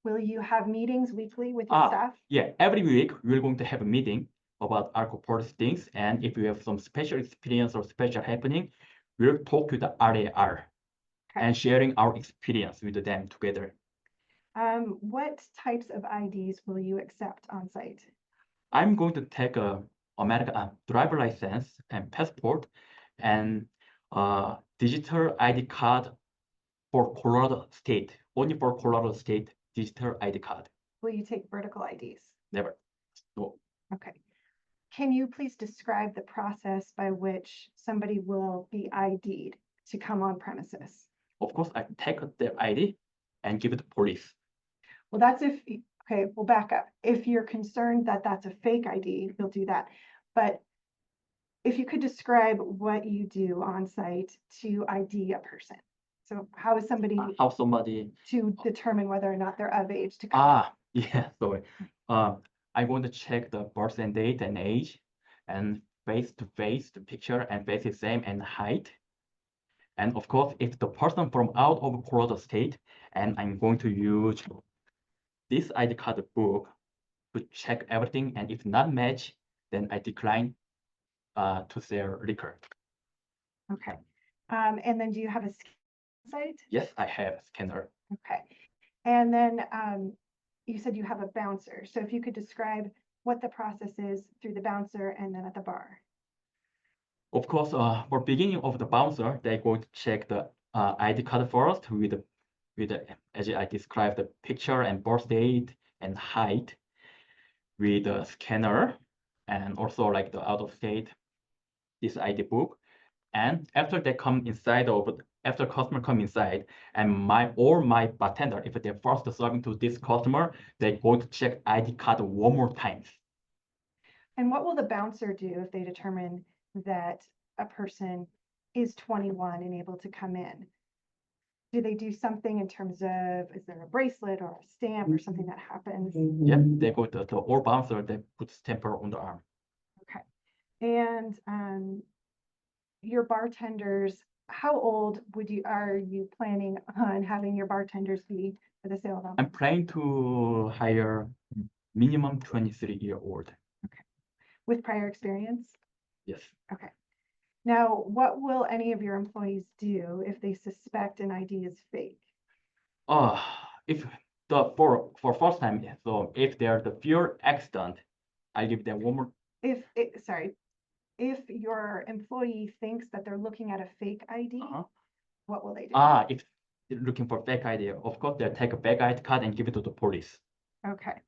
Will you have meetings weekly with your staff? Yeah, every week we're going to have a meeting about alcohol policy things, and if you have some special experience or special happening, we'll talk to the RAR and sharing our experience with them together. What types of IDs will you accept on site? I'm going to take a American driver license and passport and digital ID card for Colorado State. Only for Colorado State digital ID card. Will you take vertical IDs? Never. No. Okay. Can you please describe the process by which somebody will be ID'd to come on premises? Of course, I take their ID and give it to police. Well, that's if, okay, we'll back up. If you're concerned that that's a fake ID, you'll do that. But if you could describe what you do on site to ID a person. So how is somebody How somebody to determine whether or not they're of age to come? yeah, sorry. I'm going to check the birth and date and age, and face to face, the picture and face is same and height. And of course, if the person from out of Colorado state, and I'm going to use this ID card book to check everything, and if not match, then I decline to sell liquor. Okay. And then do you have a site? Yes, I have a scanner. Okay. And then you said you have a bouncer. So if you could describe what the process is through the bouncer and then at the bar. Of course, for beginning of the bouncer, they're going to check the ID card first with the, as I described, the picture and birth date and height with the scanner, and also like the out of state, this ID book. And after they come inside after customer come inside, and my bartender, if they're first serving to this customer, they're going to check ID card one more time. And what will the bouncer do if they determine that a person is 21 and able to come in? Do they do something in terms of, is there a bracelet or a stamp or something that happens? Yeah, they go to all bouncer, they put stamper on the arm. Okay. And your bartenders, how old are you planning on having your bartenders be for the sale of alcohol? I'm planning to hire minimum 23-year-old. Okay. With prior experience? Yes. Okay. Now, what will any of your employees do if they suspect an ID is fake? If for first time, so if they're the pure accident, I give them one more. If your employee thinks that they're looking at a fake ID, what will they do? If they're looking for fake ID, of course they'll take a fake ID card and give it to the police. Okay.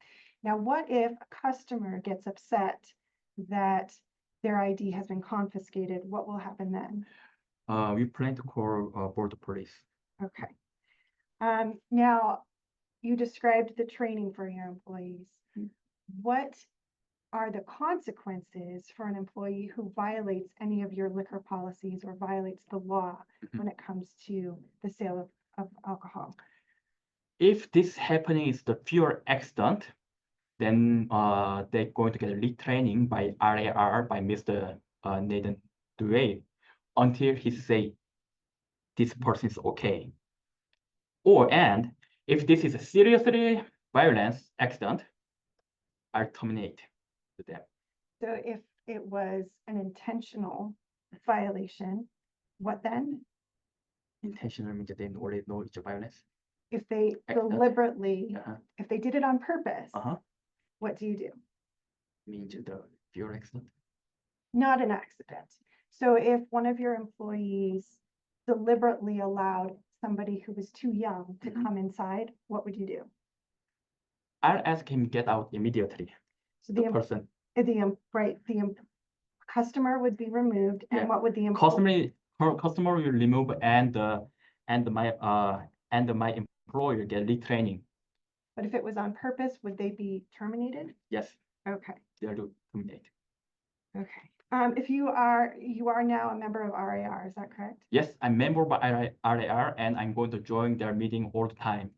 Now, what if a customer gets upset that their ID has been confiscated? What will happen then? We plan to call border police. Okay. Now, you described the training for your employees. What are the consequences for an employee who violates any of your liquor policies or violates the law when it comes to the sale of alcohol? If this happening is the pure accident, then they're going to get retraining by RAR by Mr. Nathan Dewey until he say this person is okay. And if this is a seriously violence accident, I'll terminate them. So if it was an intentional violation, what then? Intentional means that they already know it's a violence. If they Accident. deliberately, if they did it on purpose, what do you do? Means the pure accident. Not an accident. So if one of your employees deliberately allowed somebody who was too young to come inside, what would you do? I'll ask him get out immediately. So the person. The customer would be removed, and what would the customer will remove, and my employer get retraining. But if it was on purpose, would they be terminated? Yes. Okay. They'll do terminate. Okay. If you are now a member of RAR, is that correct? Yes, I'm member of RAR, and I'm going to join their meeting all the time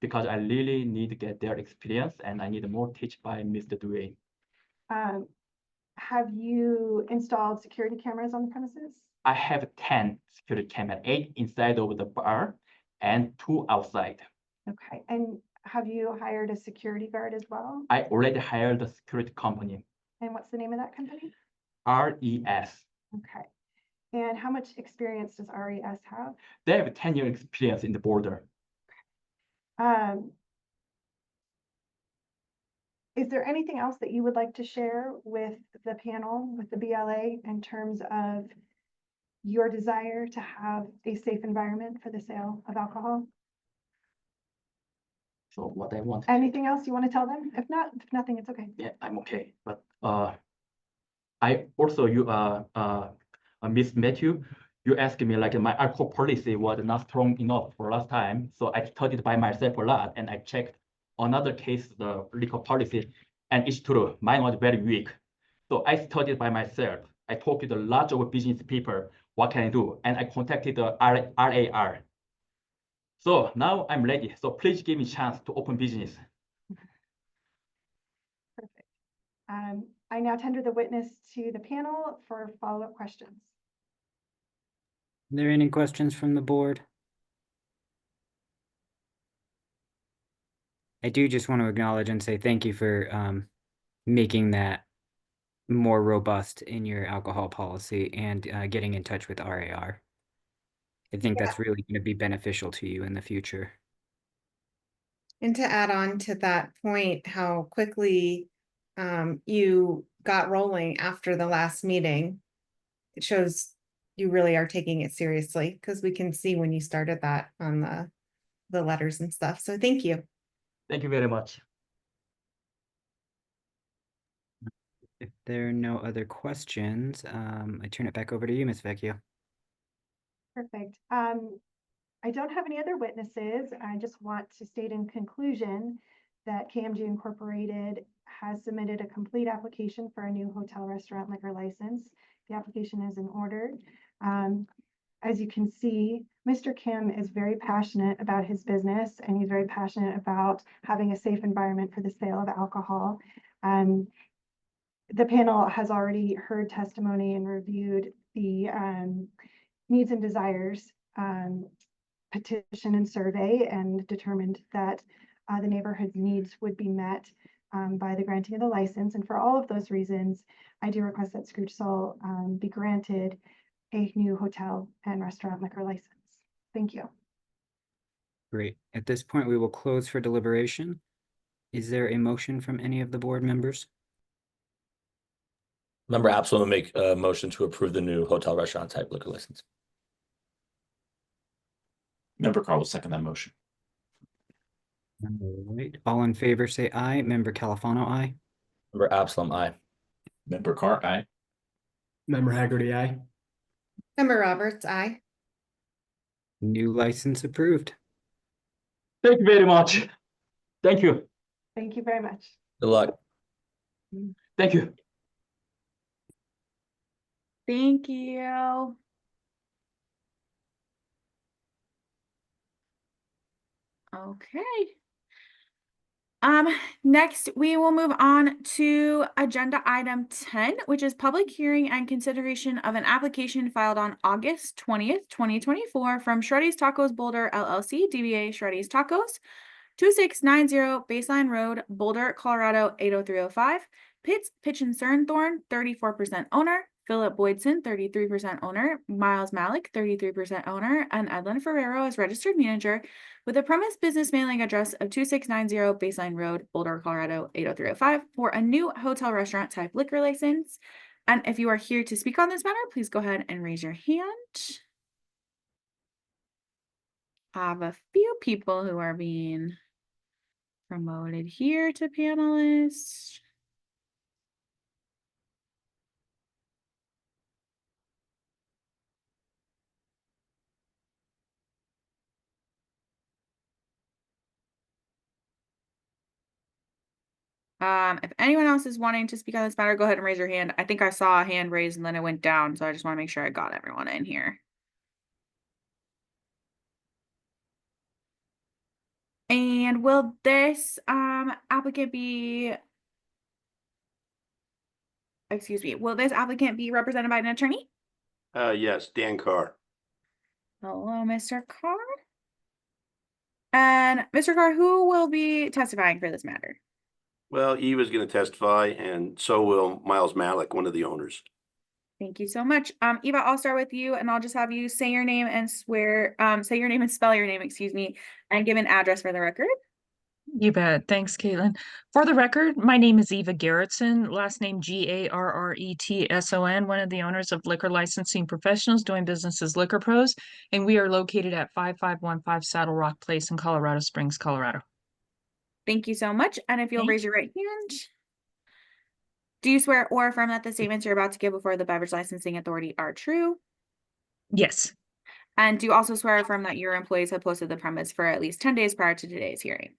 because I really need to get their experience, and I need more teach by Mr. Dewey. Have you installed security cameras on the premises? I have 10 security cameras, 8 inside of the bar and 2 outside. Okay. And have you hired a security guard as well? I already hired a security company. And what's the name of that company? RES. Okay. And how much experience does RES have? They have 10-year experience in the border. Is there anything else that you would like to share with the panel, with the BLA, in terms of your desire to have a safe environment for the sale of alcohol? So what I want. Anything else you want to tell them? If not, if nothing, it's okay. Yeah, I'm okay. But I also Miss Matthew, you asked me like my alcohol policy was not strong enough for last time. So I studied by myself a lot, and I checked another case, the liquor policy, and it's true, mine was very weak. So I studied by myself. I talked with a lot of business people. What can I do? And I contacted the RAR. So now I'm ready. So please give me a chance to open business. Perfect. I now tender the witness to the panel for follow-up questions. Are there any questions from the board? I do just want to acknowledge and say thank you for making that more robust in your alcohol policy and getting in touch with RAR. I think that's really going to be beneficial to you in the future. And to add on to that point, how quickly you got rolling after the last meeting, it shows you really are taking it seriously, because we can see when you started that on the letters and stuff. So thank you. Thank you very much. If there are no other questions, I turn it back over to you, Ms. Vecchio. Perfect. I don't have any other witnesses. I just want to state in conclusion that KMG Incorporated has submitted a complete application for a new hotel restaurant liquor license. The application is in order. As you can see, Mr. Kim is very passionate about his business, and he's very passionate about having a safe environment for the sale of alcohol. The panel has already heard testimony and reviewed the needs and desires petition and survey, and determined that the neighborhood's needs would be met by the granting of the license. And for all of those reasons, I do request that Scrooge Soul be granted a new hotel and restaurant liquor license. Thank you. Great. At this point, we will close for deliberation. Is there a motion from any of the board members? Member Absalom will make a motion to approve the new hotel restaurant type liquor license. Member Carl will second that motion. All right. All in favor, say aye. Member Califano, aye. Member Absalom, aye. Member Carr, aye. Member Haggerty, aye. Member Roberts, aye. New license approved. Thank you very much. Thank you. Thank you very much. Good luck. Thank you. Thank you. Okay. Next we will move on to agenda item 10, which is public hearing and consideration of an application filed on August 20th, 2024 from Shreddy's Tacos Boulder LLC, DBA Shreddy's Tacos, 2690 Baseline Road, Boulder, Colorado 80305. Pitts Pitch and Cernthorn, 34% owner. Philip Boydson, 33% owner. Miles Malik, 33% owner. And Edlin Ferrero as registered manager, with a premise business mailing address of 2690 Baseline Road, Boulder, Colorado 80305, for a new hotel restaurant type liquor license. And if you are here to speak on this matter, please go ahead and raise your hand. I have a few people who are being promoted here to panelists. If anyone else is wanting to speak on this matter, go ahead and raise your hand. I think I saw a hand raised and then it went down, so I just want to make sure I got everyone in here. And will this applicant be, will this applicant be represented by an attorney? Yes, Dan Carr. Hello, Mr. Carr. And Mr. Carr, who will be testifying for this matter? Well, Eve is going to testify, and so will Miles Malik, one of the owners. Thank you so much. Eva, I'll start with you, and I'll just have you say your name and say your name and spell your name, excuse me, and give an address for the record. You bet. Thanks, Caitlin. For the record, my name is Eva Garrettson, last name Garretson, one of the owners of Liquor Licensing Professionals doing business as Liquor Pros, and we are located at 5515 Saddle Rock Place in Colorado Springs, Colorado. Thank you so much. And if you'll raise your right hand. Do you swear or affirm that the statements you're about to give before the Beverage Licensing Authority are true? Yes. And do you also swear or affirm that your employees have posted the premise for at least 10 days prior to today's hearing?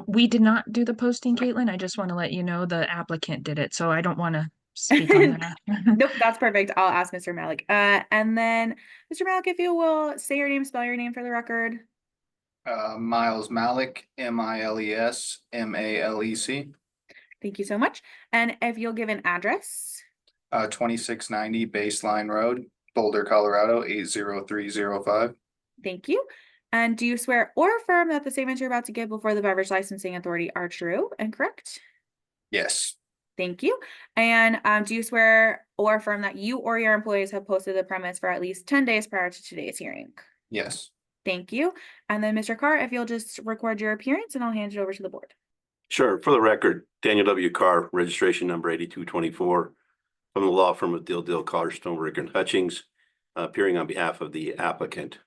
We did not do the posting, Caitlin. I just want to let you know the applicant did it, so I don't want to speak on that. Nope, that's perfect. I'll ask Mr. Malik. And then Mr. Malik, if you will say your name, spell your name for the record. Miles Malik, Miles Malec. Thank you so much. And if you'll give an address. 2690 Baseline Road, Boulder, Colorado, 80305. Thank you. And do you swear or affirm that the statements you're about to give before the Beverage Licensing Authority are true and correct? Yes. Thank you. And do you swear or affirm that you or your employees have posted the premise for at least 10 days prior to today's hearing? Yes. Thank you. And then Mr. Carr, if you'll just record your appearance and I'll hand it over to the board. Sure. For the record, Daniel W. Carr, registration number 8224, from the law firm of Dill, Carr, Stoneberg, and Hutchings, appearing on behalf of the applicant.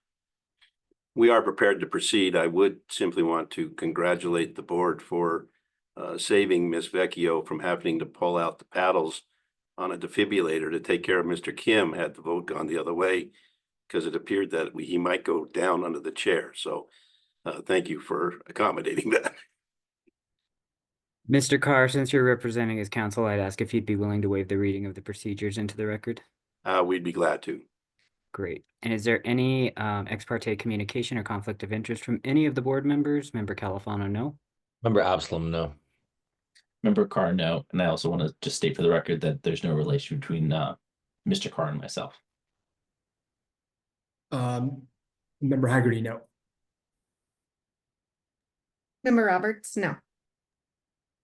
We are prepared to proceed. I would simply want to congratulate the board for saving Ms. Vecchio from having to pull out the paddles on a defibrillator to take care of Mr. Kim had the vote gone the other way, because it appeared that he might go down under the chair. So thank you for accommodating that. Mr. Carr, since you're representing his counsel, I'd ask if you'd be willing to waive the reading of the procedures into the record. We'd be glad to. Great. And is there any ex parte communication or conflict of interest from any of the board members? Member Califano, no. Member Absalom, no. Member Carr, no. And I also want to just state for the record that there's no relation between Mr. Carr and myself. Member Haggerty, no. Member Roberts, no.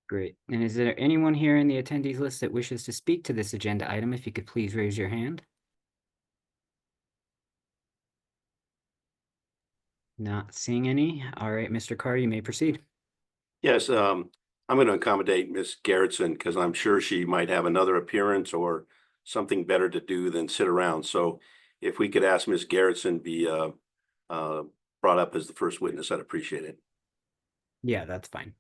Great. And is there anyone here in the attendees list that wishes to speak to this agenda item? If you could please raise your hand. Not seeing any. All right, Mr. Carr, you may proceed. Yes, I'm going to accommodate Ms. Garrettson because I'm sure she might have another appearance or something better to do than sit around. So if we could ask Ms. Garrettson be brought up as the first witness, I'd appreciate it. Yeah, that's fine.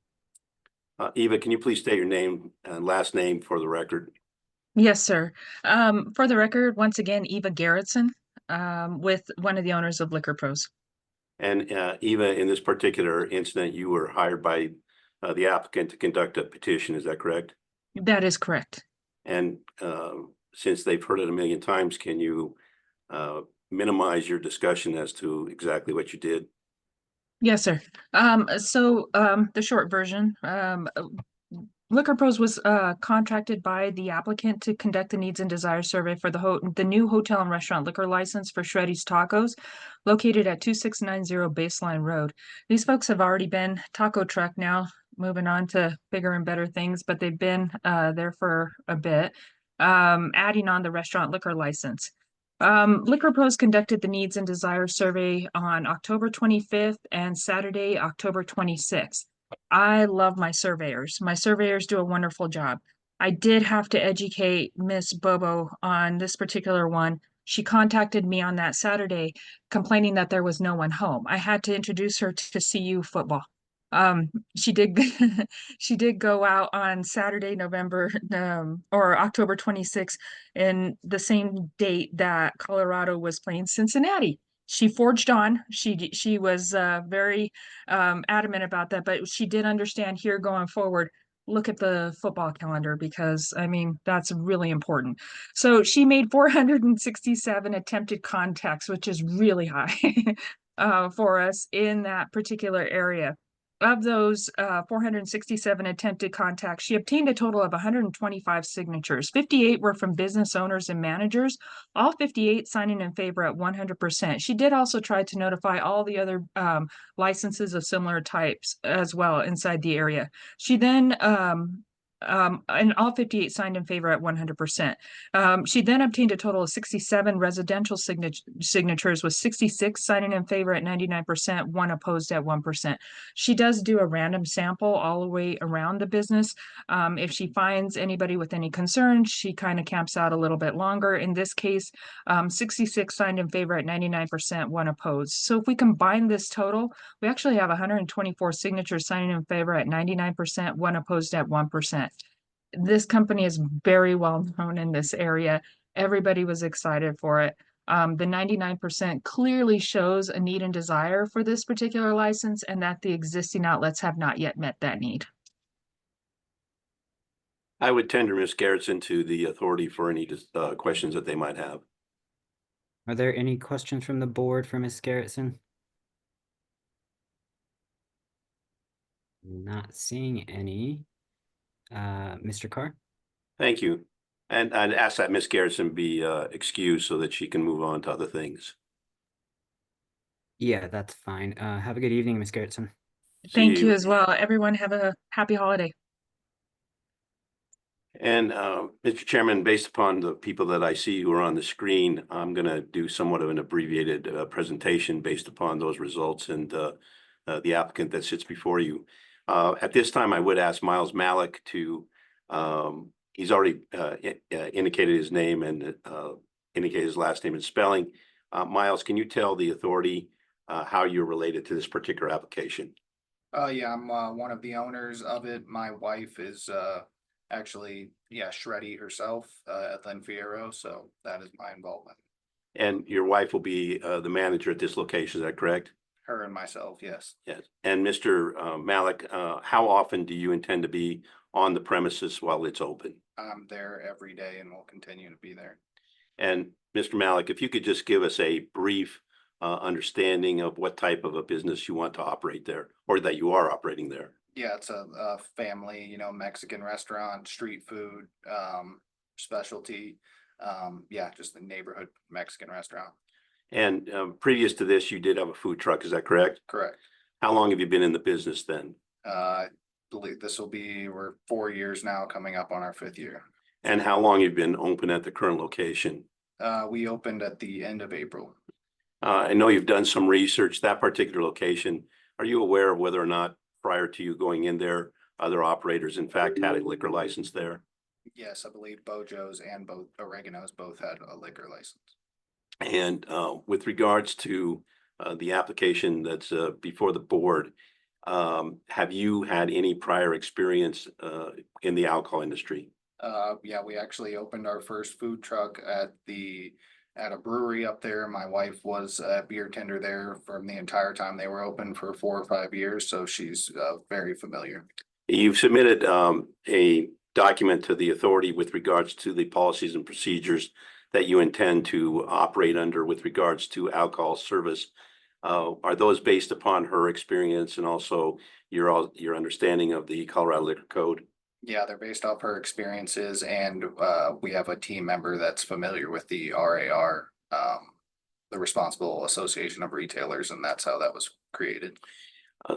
Eva, can you please state your name and last name for the record? Yes, sir. For the record, once again, Eva Garrettson, with one of the owners of Liquor Pros. And Eva, in this particular incident, you were hired by the applicant to conduct a petition, is that correct? That is correct. And since they've heard it a million times, can you minimize your discussion as to exactly what you did? Yes, sir. The short version, Liquor Pros was contracted by the applicant to conduct the needs and desires survey for the new hotel and restaurant liquor license for Shreddy's Tacos, located at 2690 Baseline Road. These folks have already been taco truck now, moving on to bigger and better things, but they've been there for a bit, adding on the restaurant liquor license. Liquor Pros conducted the needs and desires survey on October 25th and Saturday, October 26th. I love my surveyors. My surveyors do a wonderful job. I did have to educate Miss Bobo on this particular one. She contacted me on that Saturday complaining that there was no one home. I had to introduce her to CU football. She did she did go out on Saturday, or October 26th, in the same date that Colorado was playing Cincinnati. She forged on. She was very adamant about that, but she did understand here going forward, look at the football calendar, because I mean, that's really important. So she made 467 attempted contacts, which is really high for us in that particular area. Of those 467 attempted contacts, she obtained a total of 125 signatures. 58 were from business owners and managers, all 58 signing in favor at 100%. She did also try to notify all the other licenses of similar types as well inside the area. She then and all 58 signed in favor at 100%. She then obtained a total of 67 residential signatures, with 66 signing in favor at 99%, one opposed at 1%. She does do a random sample all the way around the business. If she finds anybody with any concerns, she kind of camps out a little bit longer. In this case, 66 signed in favor at 99%, one opposed. So if we combine this total, we actually have 124 signatures signing in favor at 99%, one opposed at 1%. This company is very well known in this area. Everybody was excited for it. The 99% clearly shows a need and desire for this particular license and that the existing outlets have not yet met that need. I would tender Ms. Garrettson to the authority for any questions that they might have. Are there any questions from the board for Ms. Garrettson? Not seeing any. Mr. Carr? Thank you. And I'd ask that Ms. Garrettson be excused so that she can move on to other things. Yeah, that's fine. Have a good evening, Ms. Garrettson. Thank you as well. Everyone have a happy holiday. And Mr. Chairman, based upon the people that I see who are on the screen, I'm going to do somewhat of an abbreviated presentation based upon those results and the applicant that sits before you. At this time, I would ask Miles Malik to, he's already indicated his name and indicated his last name and spelling. Miles, can you tell the authority how you're related to this particular application? Yeah, I'm one of the owners of it. My wife is actually, yeah, Shreddy herself at Len Fierro, so that is my involvement. And your wife will be the manager at this location, is that correct? Her and myself, yes. Yes. And Mr. Malik, how often do you intend to be on the premises while it's open? I'm there every day and will continue to be there. And Mr. Malik, if you could just give us a brief understanding of what type of a business you want to operate there, or that you are operating there. Yeah, it's a family, you know, Mexican restaurant, street food, specialty. Yeah, just a neighborhood Mexican restaurant. And previous to this, you did have a food truck, is that correct? Correct. How long have you been in the business then? I believe we're 4 years now, coming up on our 5th year. And how long have you been open at the current location? We opened at the end of April. I know you've done some research, that particular location. Are you aware of whether or not prior to you going in there, other operators in fact had a liquor license there? Yes, I believe Bojo's and both Oregano's both had a liquor license. And with regards to the application that's before the board, have you had any prior experience in the alcohol industry? Yeah, we actually opened our first food truck at a brewery up there. My wife was a beer tender there from the entire time they were open for 4 or 5 years, so she's very familiar. You've submitted a document to the authority with regards to the policies and procedures that you intend to operate under with regards to alcohol service. Are those based upon her experience and also your understanding of the Colorado Liquor Code? Yeah, they're based off her experiences, and we have a team member that's familiar with the RAR, the Responsible Association of Retailers, and that's how that was created.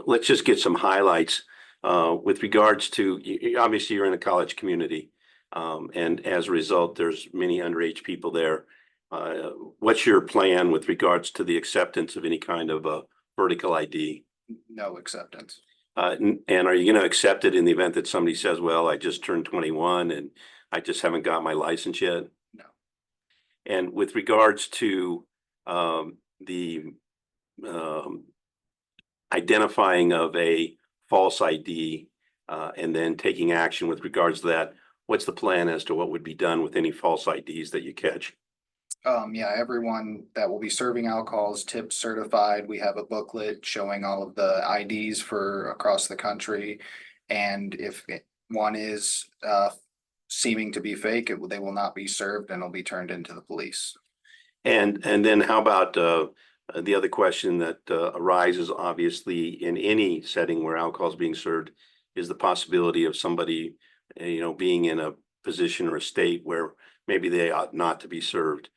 Let's just get some highlights with regards to, obviously you're in a college community, and as a result, there's many underage people there. What's your plan with regards to the acceptance of any kind of a vertical ID? No acceptance. And are you going to accept it in the event that somebody says, well, I just turned 21 and I just haven't got my license yet? No. And with regards to the identifying of a false ID and then taking action with regards to that, what's the plan as to what would be done with any false IDs that you catch? Yeah, everyone that will be serving alcohol is tip certified. We have a booklet showing all of the IDs for across the country. And if one is seeming to be fake, they will not be served and will be turned into the police. And then how about the other question that arises obviously in any setting where alcohol is being served is the possibility of somebody, being in a position or a state where maybe they ought not to be served.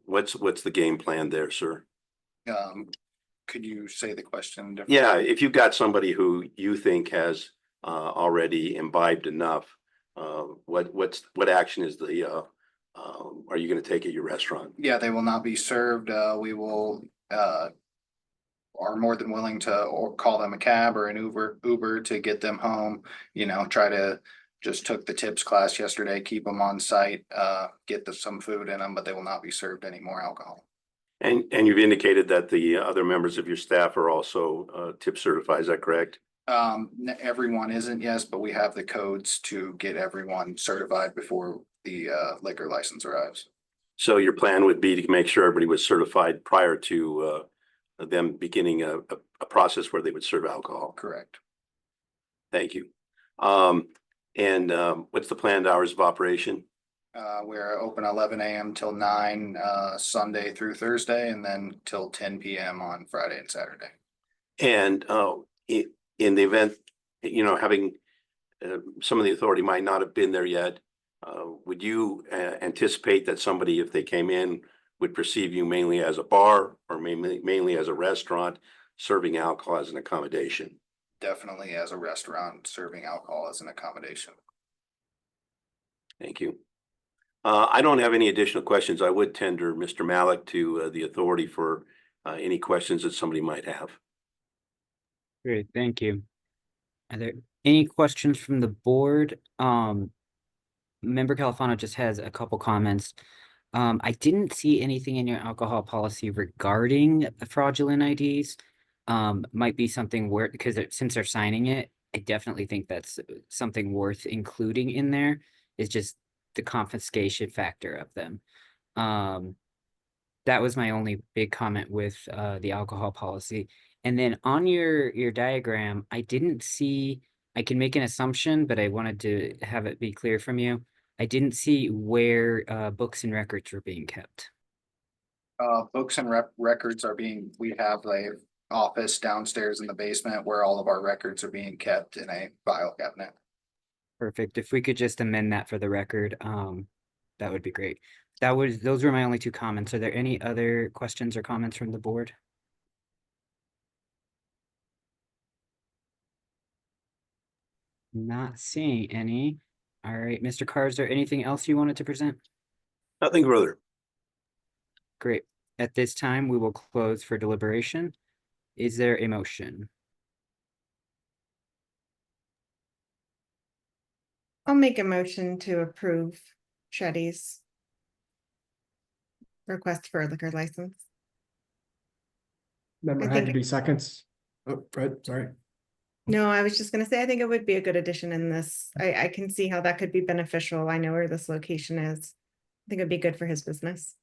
What's the game plan there, sir? Could you say the question differently? Yeah, if you've got somebody who you think has already imbibed enough, what action is are you going to take at your restaurant? Yeah, they will not be served. We will are more than willing to call them a cab or an Uber to get them home. Try to just took the tips class yesterday, keep them on site, get some food in them, but they will not be served any more alcohol. And you've indicated that the other members of your staff are also tip certified, is that correct? Everyone isn't, yes, but we have the codes to get everyone certified before the liquor license arrives. So your plan would be to make sure everybody was certified prior to them beginning a process where they would serve alcohol. Correct. Thank you. What's the planned hours of operation? We're open 11 a.m. till 9 Sunday through Thursday, and then till 10 p.m. on Friday and Saturday. And in the event, having some of the authority might not have been there yet, would you anticipate that somebody, if they came in, would perceive you mainly as a bar or mainly as a restaurant serving alcohol as an accommodation? Definitely as a restaurant serving alcohol as an accommodation. Thank you. I don't have any additional questions. I would tender Mr. Malik to the authority for any questions that somebody might have. Great, thank you. Are there any questions from the board? Member Califano just has a couple comments. I didn't see anything in your alcohol policy regarding fraudulent IDs. Might be something where, because since they're signing it, I definitely think that's something worth including in there, is just the confiscation factor of them. That was my only big comment with the alcohol policy. And then on your diagram, I didn't see, I can make an assumption, but I wanted to have it be clear from you. I didn't see where books and records were being kept. Books and records are being, we have a office downstairs in the basement where all of our records are being kept in a file cabinet. Perfect. If we could just amend that for the record, that would be great. Those were my only two comments. Are there any other questions or comments from the board? Not seeing any. All right, Mr. Carr, is there anything else you wanted to present? Nothing further. Great. At this time, we will close for deliberation. Is there a motion? I'll make a motion to approve Shetty's request for a liquor license. Member I think- Haggerty seconds. Oh, Fred, sorry. No, I was just gonna say, I think it would be a good addition in this. I can see how that could be beneficial. I know where this location is. I think it'd be good for his business.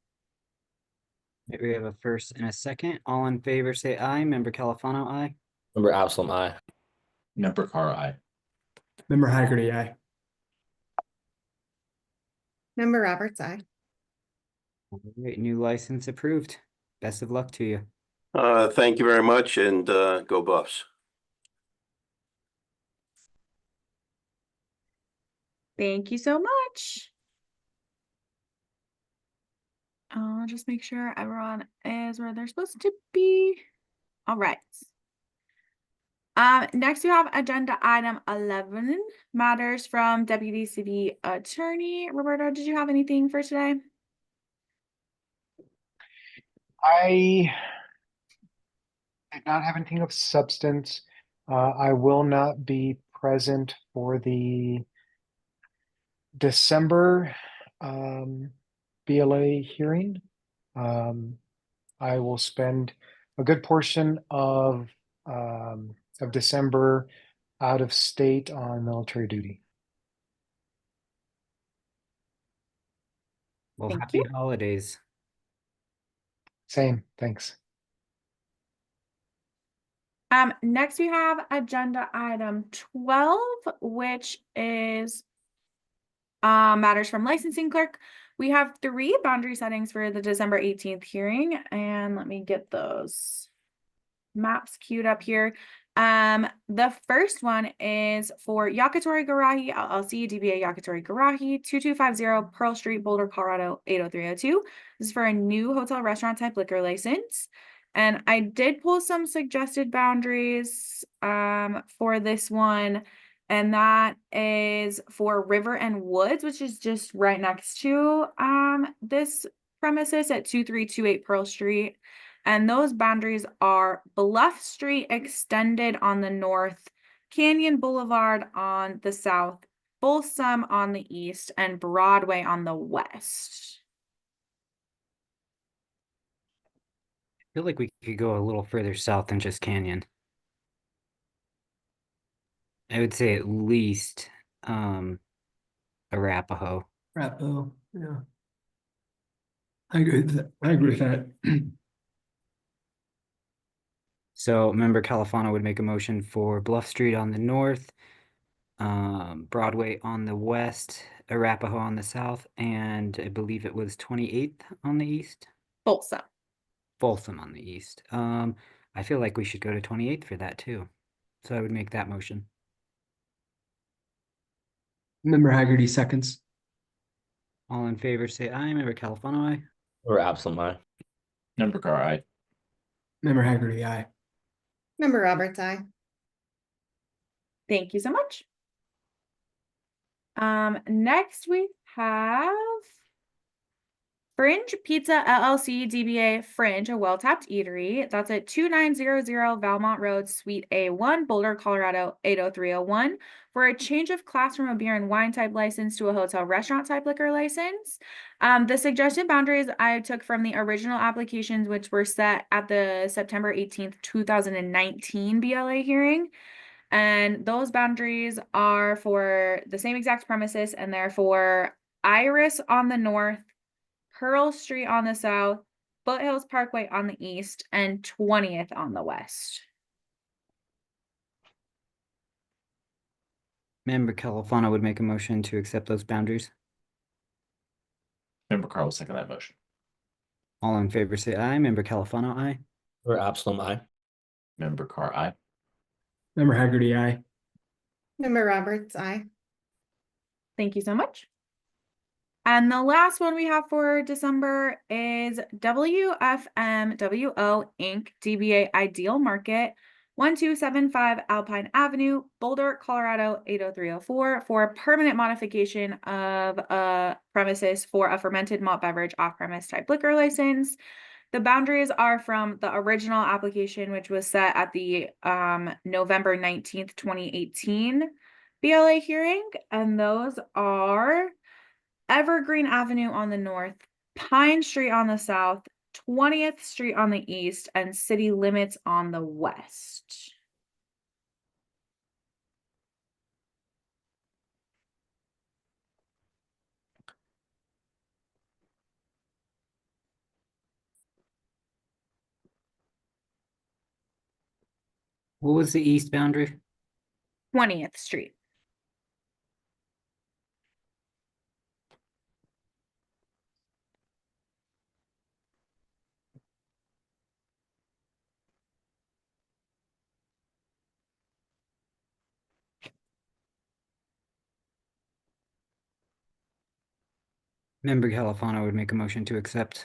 We have a first and a second. All in favor, say aye. Member Califano, aye. Member Absalom, aye. Member Carr, aye. Member Haggerty, aye. Member Roberts, aye. All right, new license approved. Best of luck to you. Thank you very much, and go Buffs. Thank you so much. I'll just make sure everyone is where they're supposed to be. All right. Next we have agenda item 11, matters from Deputy City Attorney. Roberto, did you have anything for today? I did not have anything of substance. I will not be present for the December BLA hearing. I will spend a good portion of December out of state on military duty. Well, Thank happy you. holidays. Same, thanks. Next we have agenda item 12, which is matters from licensing clerk. We have 3 boundary settings for the December 18th hearing, and let me get those maps queued up here. The first one is for Yakitori Garahi LLC, DBA Yakitori Garahi, 2250 Pearl Street, Boulder, Colorado 80302. This is for a new hotel restaurant type liquor license. And I did pull some suggested boundaries for this one. And that is for River and Woods, which is just right next to this premises at 2328 Pearl Street. And those boundaries are Bluff Street extended on the north, Canyon Boulevard on the south, Folsom on the east, and Broadway on the west. I feel like we could go a little further south than just Canyon. I would say at least Arapahoe. Arapahoe, yeah. I agree with that. I agree with that. So member Califano would make a motion for Bluff Street on the north, Broadway on the west, Arapahoe on the south, and I believe it was 28th on the east. Folsom. Folsom on the east. I feel like we should go to 28th for that too. So I would make that motion. Member Haggerty seconds. All in favor, say aye. Member Califano, aye. Or Absalom, aye. Member Carr, aye. Member Haggerty, aye. Member Roberts, aye. Thank you so much. Next we have Fringe Pizza LLC DBA Fringe, a well-tapped eatery. That's at 2900 Valmont Road, Suite A1, Boulder, Colorado 80301, for a change of class from a beer and wine type license to a hotel restaurant type liquor license. The suggested boundaries I took from the original applications, which were set at the September 18th, 2019 BLA hearing. And those boundaries are for the same exact premises, and therefore Iris on the north, Pearl Street on the south, Foothills Parkway on the east, and 20th on the west. Member Califano would make a motion to accept those boundaries. Member Carr will second that motion. All in favor, say aye. Member Califano, aye. Or Absalom, aye. Member Carr, aye. Member Haggerty, aye. Member Roberts, aye. Thank you so much. And the last one we have for December is WFMWO Inc. DBA Ideal Market, 1275 Alpine Avenue, Boulder, Colorado 80304, for a permanent modification of a premises for a fermented malt beverage off-premise type liquor license. The boundaries are from the original application, which was set at the November 19th, 2018 BLA hearing, and those are Evergreen Avenue on the north, Pine Street on the south, 20th Street on the east, and city limits on the west. What was the east boundary? 20th Street. Member Califano would make a motion to accept.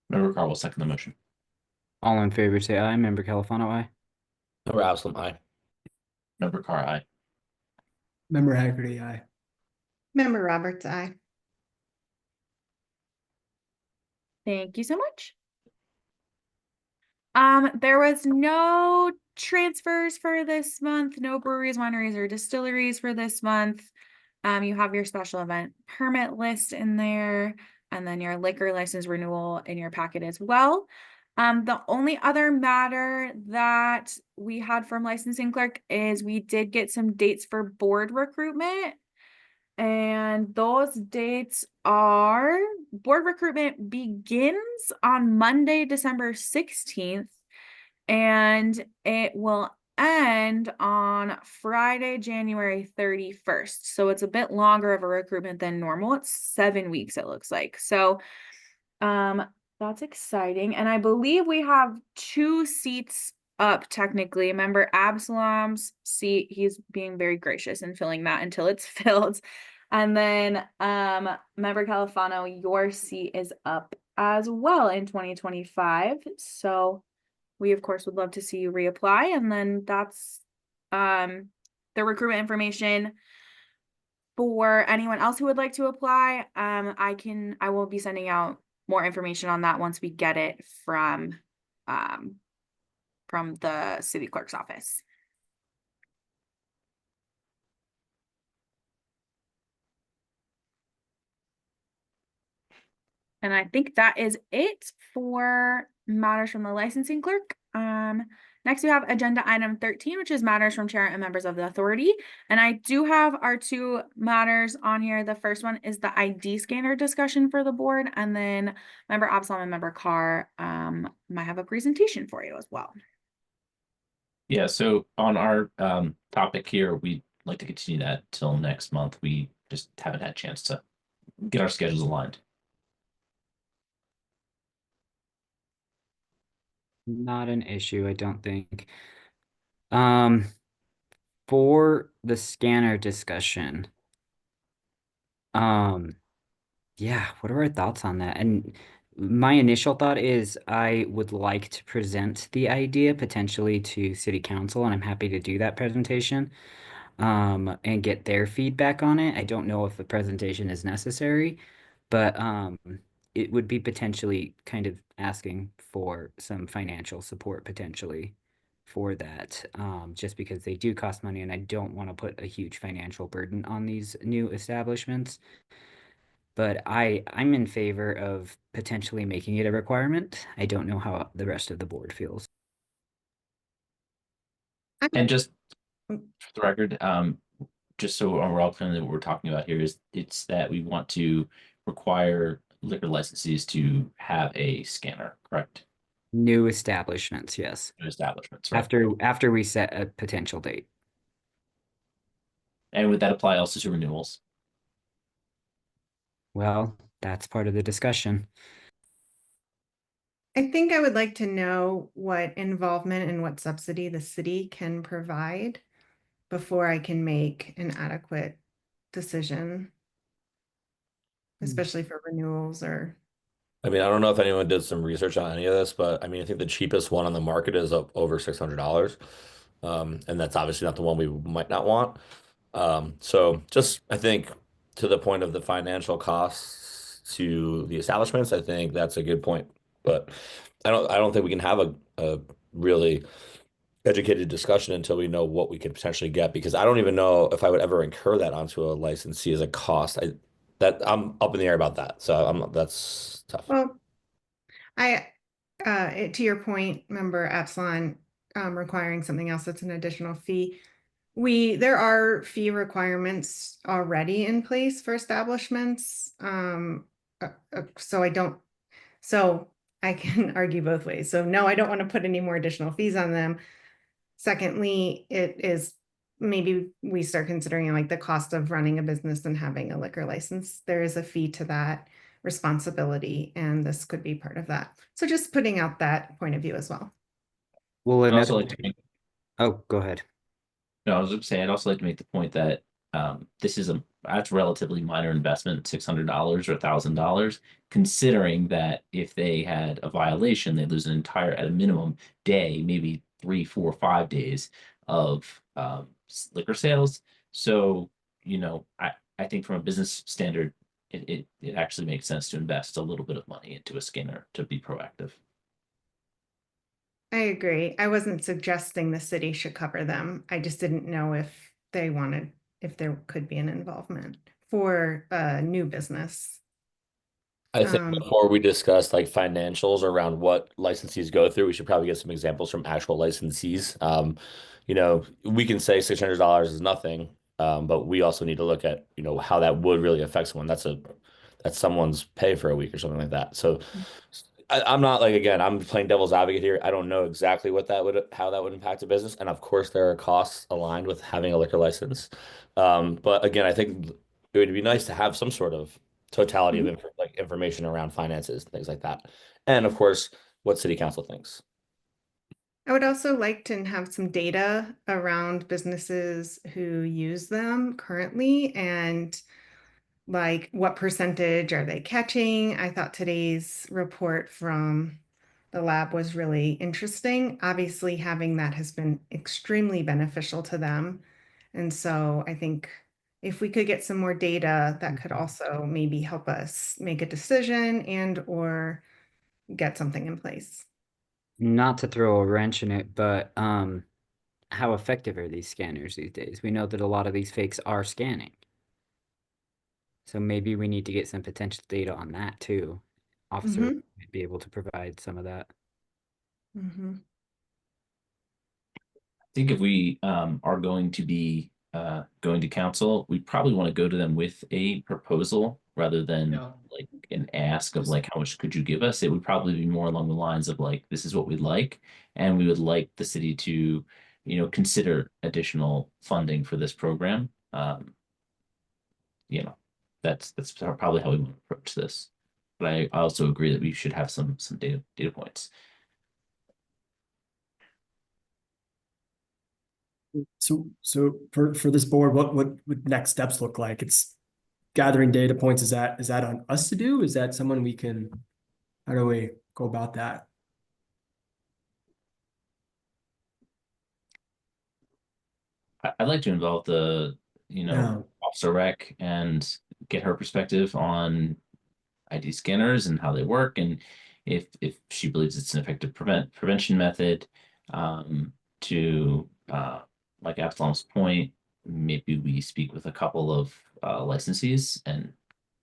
Member Carr will second the motion. All in favor, say aye. Member Califano, aye. Or Absalom, aye. Member Carr, aye. Member Haggerty, aye. Member Roberts, aye. Thank you so much. There was no transfers for this month, no breweries, wineries, or distilleries for this month. You have your special event permit list in there, and then your liquor license renewal in your packet as well. The only other matter that we had from licensing clerk is we did get some dates for board recruitment. And those dates are board recruitment begins on Monday, December 16th, and it will end on Friday, January 31st. So it's a bit longer of a recruitment than normal. It's 7 weeks, it looks like. So that's exciting. And I believe we have 2 seats up technically. Member Absalom's seat, he's being very gracious and filling that until it's filled. And then Member Califano, your seat is up as well in 2025. So we of course would love to see you reapply. And then that's the recruitment information for anyone else who would like to apply. I will be sending out more information on that once we get it from the city clerk's office. And I think that is it for matters from the licensing clerk. Next, we have agenda item 13, which is matters from chair and members of the authority. And I do have our two matters on here. The first one is the ID scanner discussion for the board. And then member Absalom and member Carr might have a presentation for you as well. Yeah, so on our topic here, we'd like to continue that till next month. We just haven't had a chance to get our schedules aligned. Not an issue, I don't think. Um, for the scanner discussion, yeah, what are our thoughts on that? And my initial thought is I would like to present the idea potentially to city council, and I'm happy to do that presentation, and get their feedback on it. I don't know if the presentation is necessary, but it would be potentially kind of asking for some financial support potentially for that, just because they do cost money, and I don't want to put a huge financial burden on these new establishments. But I'm in favor of potentially making it a requirement. I don't know how the rest of the board feels. And just for the record, just so we're all clear what we're talking about here is it's that we want to require liquor licensees to have a scanner, correct? New establishments, yes. New establishments, right? After we set a potential date. And would that apply also to renewals? Well, that's part of the discussion. I think I would like to know what involvement and what subsidy the city can provide before I can make an adequate decision, especially for renewals or. I mean, I don't know if anyone did some research on any of this, but I mean, I think the cheapest one on the market is up over $600. And that's obviously not the one we might not want. So just I think to the point of the financial costs to the establishments, I think that's a good point. But I don't think we can have a really educated discussion until we know what we could potentially get, because I don't even know if I would ever incur that onto a licensee as a cost. I'm up in the air about that. So that's tough. Well, to your point, member Epsilon, requiring something else that's an additional fee. There are fee requirements already in place for establishments. So I can argue both ways. So no, I don't want to put any more additional fees on them. Secondly, it is maybe we start considering like the cost of running a business and having a liquor license. There is a fee to that responsibility, and this could be part of that. So just putting out that point of view as well. Well, I'd also another. like to make, Oh, go ahead. no, I was going to say, I'd also like to make the point that this is that's relatively minor investment, $600 or $1,000, considering that if they had a violation, they lose an entire, at a minimum, day, maybe 3, 4, 5 days of liquor sales. So, I think from a business standard, it actually makes sense to invest a little bit of money into a scanner to be proactive. I agree. I wasn't suggesting the city should cover them. I just didn't know if there could be an involvement for a new business. I think before we discuss like financials around what licensees go through, we should probably get some examples from actual licensees. We can say $600 is nothing, but we also need to look at, how that would really affect someone. That's someone's pay for a week or something like that. So I'm not like, again, I'm playing devil's advocate here. I don't know exactly how that would impact a business. And of course, there are costs aligned with having a liquor license. But again, I think it would be nice to have some sort of totality of information around finances, things like that. And of course, what city council thinks. I would also like to have some data around businesses who use them currently and like what percentage are they catching? I thought today's report from the lab was really interesting. Obviously, having that has been extremely beneficial to them. And so I think if we could get some more data, that could also maybe help us make a decision and or get something in place. Not to throw a wrench in it, but how effective are these scanners these days? We know that a lot of these fakes are scanning. So maybe we need to get some potential data on that too. Officer might be able to provide some of that. think if we are going to be going to council, we probably want to go to them with a proposal rather than Yeah. like an ask of like how much could you give us? It would probably be more along the lines of like this is what we'd like, and we would like the city to, consider additional funding for this program. You know, that's probably how we want to approach this. But I also agree that we should have some data points. So for this board, what would next steps look like? It's gathering data points. Is that on us to do? Is that someone we can, how do we go about that? I'd like to involve the, Yeah. Officer Rec and get her perspective on ID scanners and how they work, and if she believes it's an effective prevention method. To like Absalom's point, maybe we speak with a couple of licensees and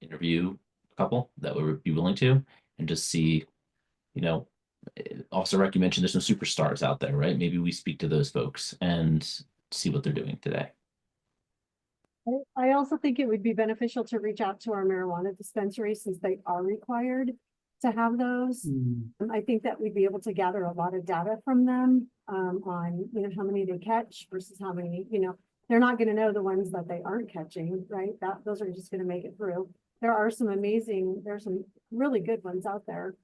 interview a couple that would be willing to, and just see, Officer Rec, you mentioned there's some superstars out there, right? Maybe we speak to those folks and see what they're doing today. I also think it would be beneficial to reach out to our marijuana dispensaries since they are required to have those. I think that we'd be able to gather a lot of data from them on, how many they catch versus how many, they're not going to know the ones that they aren't catching, right? Those are just going to make it through. There's some really good ones out there.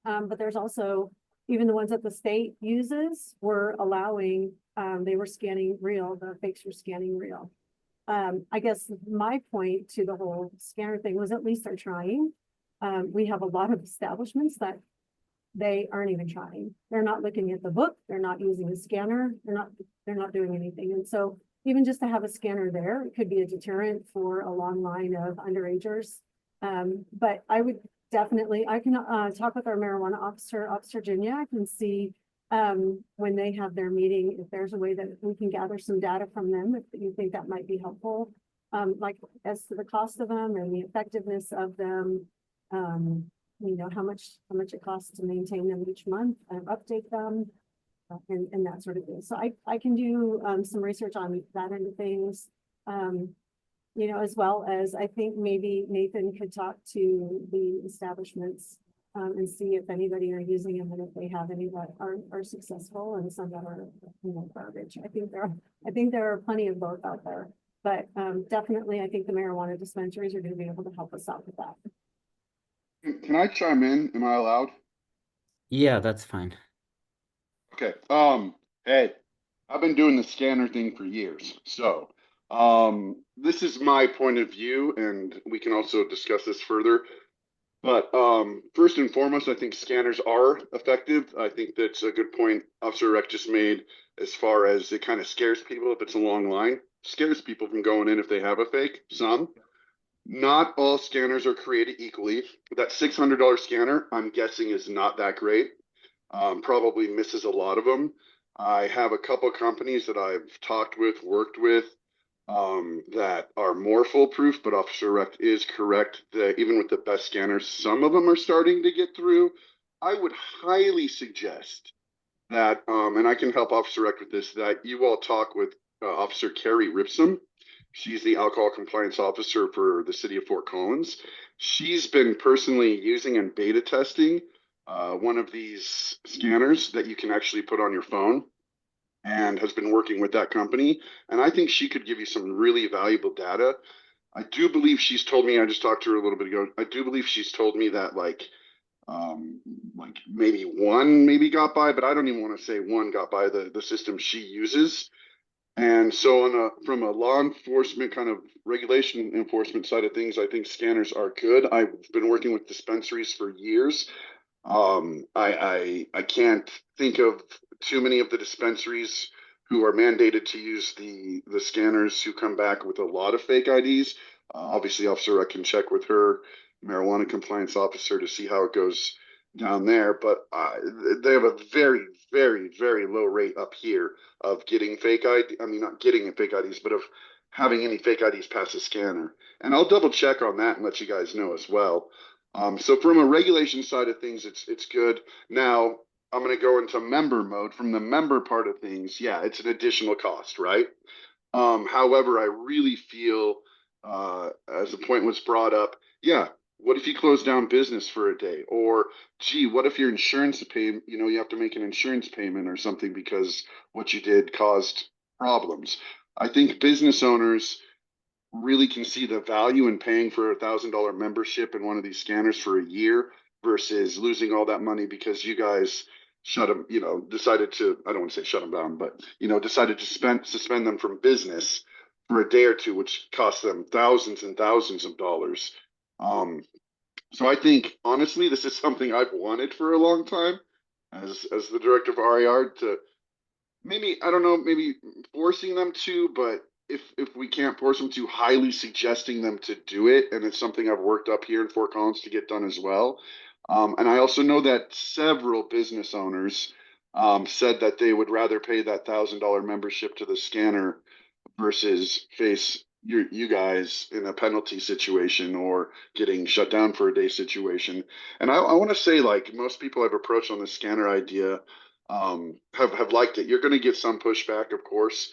But there's also, even the ones that the state uses were allowing, they were scanning real, the fakes were scanning real. I guess my point to the whole scanner thing was at least they're trying. We have a lot of establishments that they aren't even trying. They're not looking at the book. They're not using a scanner. They're not doing anything. And so even just to have a scanner there, it could be a deterrent for a long line of underagers. But I would definitely, I can talk with our marijuana officer, Officer Gignac, and see when they have their meeting, if there's a way that we can gather some data from them, if you think that might be helpful, like as to the cost of them and the effectiveness of them, how much it costs to maintain them each month and update them, and that sort of thing. So I can do some research on that end of things, as well as I think maybe Nathan could talk to the establishments and see if anybody are using them and if they have any that are successful and some that are, garbage. I think there are plenty of both out there, but definitely I think the marijuana dispensaries are going to be able to help us out with that. Can I chime in? Am I allowed? Yeah, that's fine. Okay. Hey, I've been doing the scanner thing for years. So, this is my point of view, and we can also discuss this further. But first and foremost, I think scanners are effective. I think that's a good point Officer Rec just made as far as it kind of scares people if it's a long line. Scares people from going in if they have a fake. Some. Not all scanners are created equally. That $600 scanner, I'm guessing, is not that great. Probably misses a lot of them. I have a couple companies that I've talked with, worked with, that are more foolproof, but Officer Rec is correct that even with the best scanners, some of them are starting to get through. I would highly suggest that, and I can help Officer Rec with this, that you all talk with Officer Carrie Ripsom. She's the alcohol compliance officer for the city of Fort Collins. She's been personally using and beta testing one of these scanners that you can actually put on your phone, and has been working with that company. And I think she could give you some really valuable data. I do believe she's told me, I just talked to her a little bit ago, I do believe she's told me that like maybe one maybe got by, but I don't even want to say one got by the system she uses. And so from a law enforcement kind of regulation enforcement side of things, I think scanners are good. I've been working with dispensaries for years. I can't think of too many of the dispensaries who are mandated to use the scanners who come back with a lot of fake IDs. Obviously, Officer, I can check with her marijuana compliance officer to see how it goes down there, but they have a very, very, very low rate up here of getting fake ID. I mean, not getting fake IDs, but of having any fake IDs pass a scanner. And I'll double check on that and let you guys know as well. So from a regulation side of things, it's good. Now, I'm going to go into member mode. From the member part of things, yeah, it's an additional cost, right? However, I really feel, as the point was brought up, yeah, what if you close down business for a day? Or, gee, what if your insurance payment, you have to make an insurance payment or something because what you did caused problems. I think business owners really can see the value in paying for $1,000 membership in one of these scanners for a year versus losing all that money because you guys shut them, decided to, I don't want to say shut them down, but, decided to suspend them from business for a day or two, which cost them thousands and thousands of dollars. So I think, honestly, this is something I've wanted for a long time as the director of RIR to maybe, I don't know, maybe forcing them to, but if we can't force them to, highly suggesting them to do it. And it's something I've worked up here in Fort Collins to get done as well. And I also know that several business owners said that they would rather pay that $1,000 membership to the scanner versus face you guys in a penalty situation or getting shut down for a day situation. And I want to say, like, most people I've approached on the scanner idea have liked it. You're going to get some pushback, of course,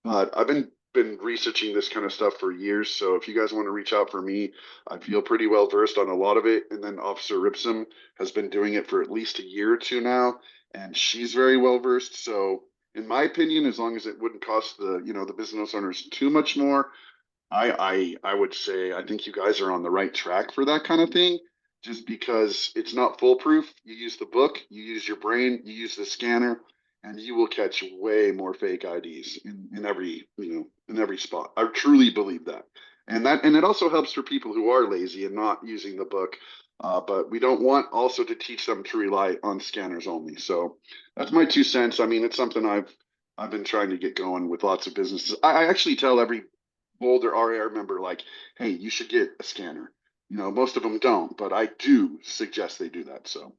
but I've been researching this kind of stuff for years. So if you guys want to reach out for me, I feel pretty well versed on a lot of it. And then Officer Ripsum has been doing it for at least a year or two now, and she's very well versed. So in my opinion, as long as it wouldn't cost the business owners too much more, I would say I think you guys are on the right track for that kind of thing. Just because it's not foolproof, you use the book, you use your brain, you use the scanner, and you will catch way more fake IDs in every in every spot. I truly believe that, and it also helps for people who are lazy and not using the book. But we don't want also to teach them to rely on scanners only. So that's my 2 cents. I mean, it's something I've been trying to get going with lots of businesses. I actually tell every Boulder RAR member, like, hey, you should get a scanner. Most of them don't, but I do suggest they do that. So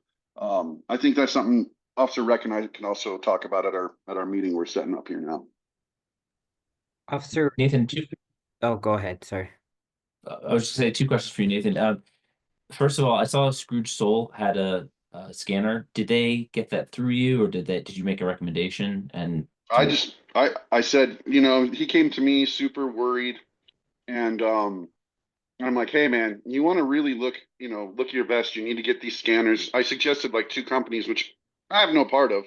I think that's something Officer Rec and I can also talk about at our meeting we're setting up here now. Officer Nathan, oh, go ahead. Sorry. I was just saying 2 questions for you, Nathan. First of all, I saw Scrooge Soul had a scanner. Did they get that through you, or did you make a recommendation? And I said, he came to me super worried, and I'm like, hey man, you want to really look your best. You need to get these scanners. I suggested like 2 companies, which I have no part of.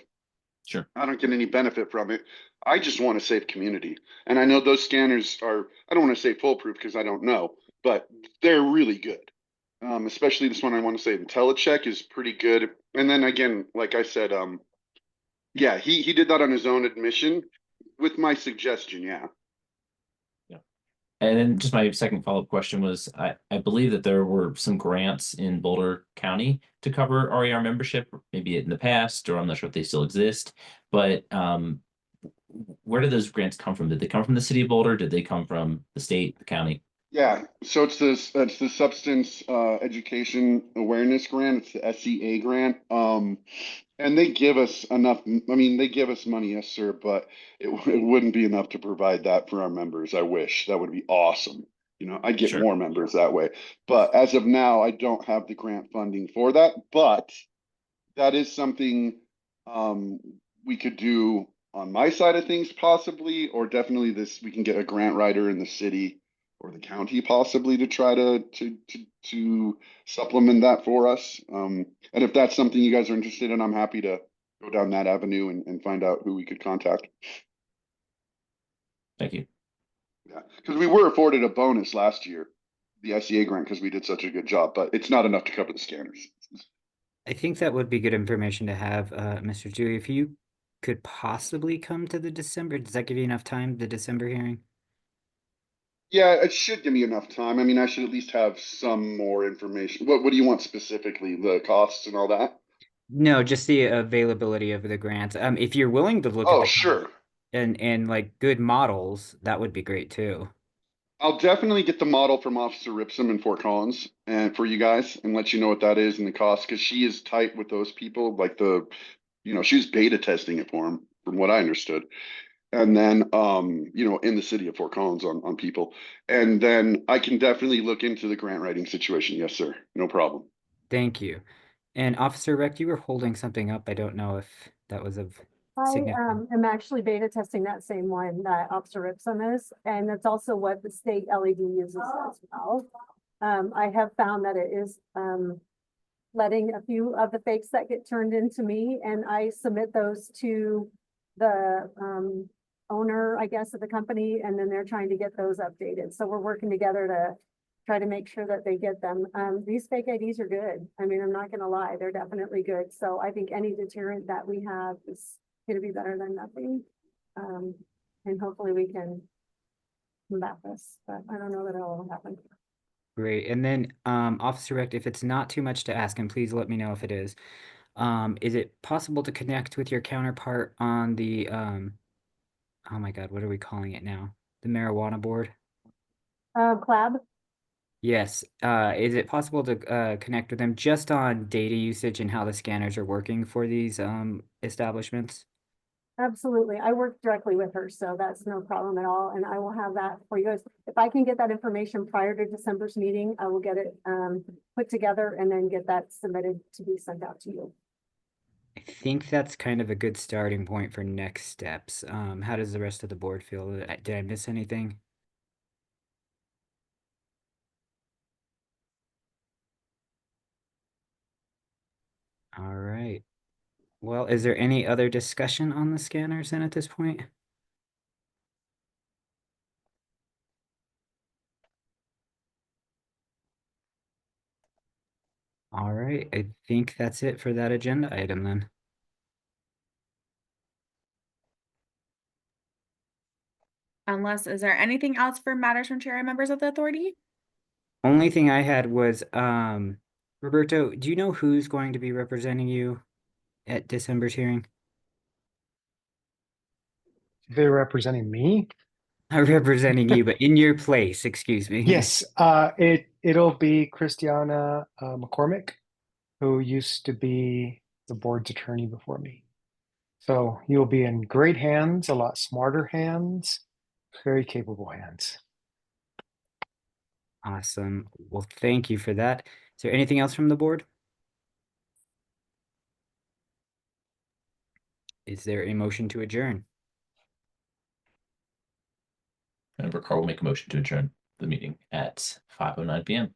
Sure. I don't get any benefit from it. I just want to save community. And I know those scanners are, I don't want to say foolproof because I don't know, but they're really good. Especially this one I want to say IntelliCheck is pretty good. And then again, like I said, yeah, he did that on his own admission with my suggestion, yeah. And then just my second follow-up question was, I believe that there were some grants in Boulder County to cover RER membership, maybe in the past, or I'm not sure if they still exist. But where did those grants come from? Did they come from the city of Boulder? Did they come from the state, the county? Yeah, so it's the Substance Education Awareness Grant. It's the SEA grant. And they give us enough. I mean, they give us money, yes, sir, but it wouldn't be enough to provide that for our members. I wish that would be awesome. I'd get Sure. more members that way. But as of now, I don't have the grant funding for that. But that is something we could do on my side of things, possibly, or definitely we can get a grant writer in the city or the county possibly to try to supplement that for us. And if that's something you guys are interested in, I'm happy to go down that avenue and find out who we could contact. Thank you. Yeah, because we were afforded a bonus last year, the SEA grant, because we did such a good job, but it's not enough to cover the scanners. I think that would be good information to have, Mr. Dewey. If you could possibly come to the December, does that give you enough time, the December hearing? Yeah, it should give me enough time. I mean, I should at least have some more information. What do you want specifically? The costs and all that? No, just the availability of the grants. If you're willing to look at Oh, the sure. and like good models, that would be great too. I'll definitely get the model from Officer Ripsum in Fort Collins and for you guys and let you know what that is and the cost, because she is tight with those people. Like she was beta testing it for him, from what I understood. And then in the city of Fort Collins on people. And then I can definitely look into the grant writing situation. Yes, sir. No problem. Thank you. And Officer Rec, you were holding something up. I don't know if that was of I significance. am actually beta testing that same one that Officer Ripson is, and that's also what the state LED uses as well. I have found that it is letting a few of the fakes that get turned into me, and I submit those to the owner, I guess, of the company, and then they're trying to get those updated. So we're working together to try to make sure that they get them. These fake IDs are good. I mean, I'm not gonna lie, they're definitely good. So I think any deterrent that we have is gonna be better than nothing. And hopefully we can combat this, but I don't know that it'll happen. Great. And then, Officer Rec, if it's not too much to ask, and please let me know if it is. Is it possible to connect with your counterpart on the, oh my God, what are we calling it now? The marijuana board? Clab? Yes. Is it possible to connect with them just on data usage and how the scanners are working for these establishments? Absolutely. I work directly with her, so that's no problem at all. And I will have that for you guys. If I can get that information prior to December's meeting, I will get it put together and then get that submitted to be sent out to you. I think that's kind of a good starting point for next steps. How does the rest of the board feel? Did I miss anything? All right. Well, is there any other discussion on the scanners then at this point? All right, I think that's it for that agenda item then. Unless, is there anything else for matters from chair and members of the authority? Only thing I had was, Roberto, do you know who's going to be representing you at December's hearing? They're representing me. Not representing you, but in your place, excuse me. Yes, it'll be Christiana McCormick, who used to be the board's attorney before me. So you'll be in great hands, a lot smarter hands, very capable hands. Awesome. Well, thank you for that. Is there anything else from the board? Is there a motion to adjourn? Member Carr will make a motion to adjourn the meeting at 5:09 p.m.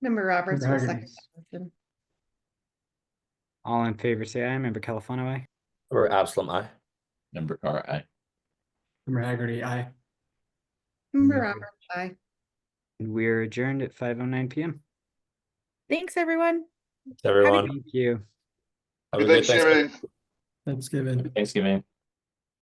Member Roberts will Member second Hagerty. that motion. All in favor, say aye. Member Califano, aye. Or Absalom, aye. Member Carr, aye. Member Haggerty, aye. Member Yeah. Roberts, aye. We're adjourned at 5:09 p.m. Thanks, everyone. Everyone, Thank you. have a good Thanksgiving. Thanksgiving. Thanksgiving.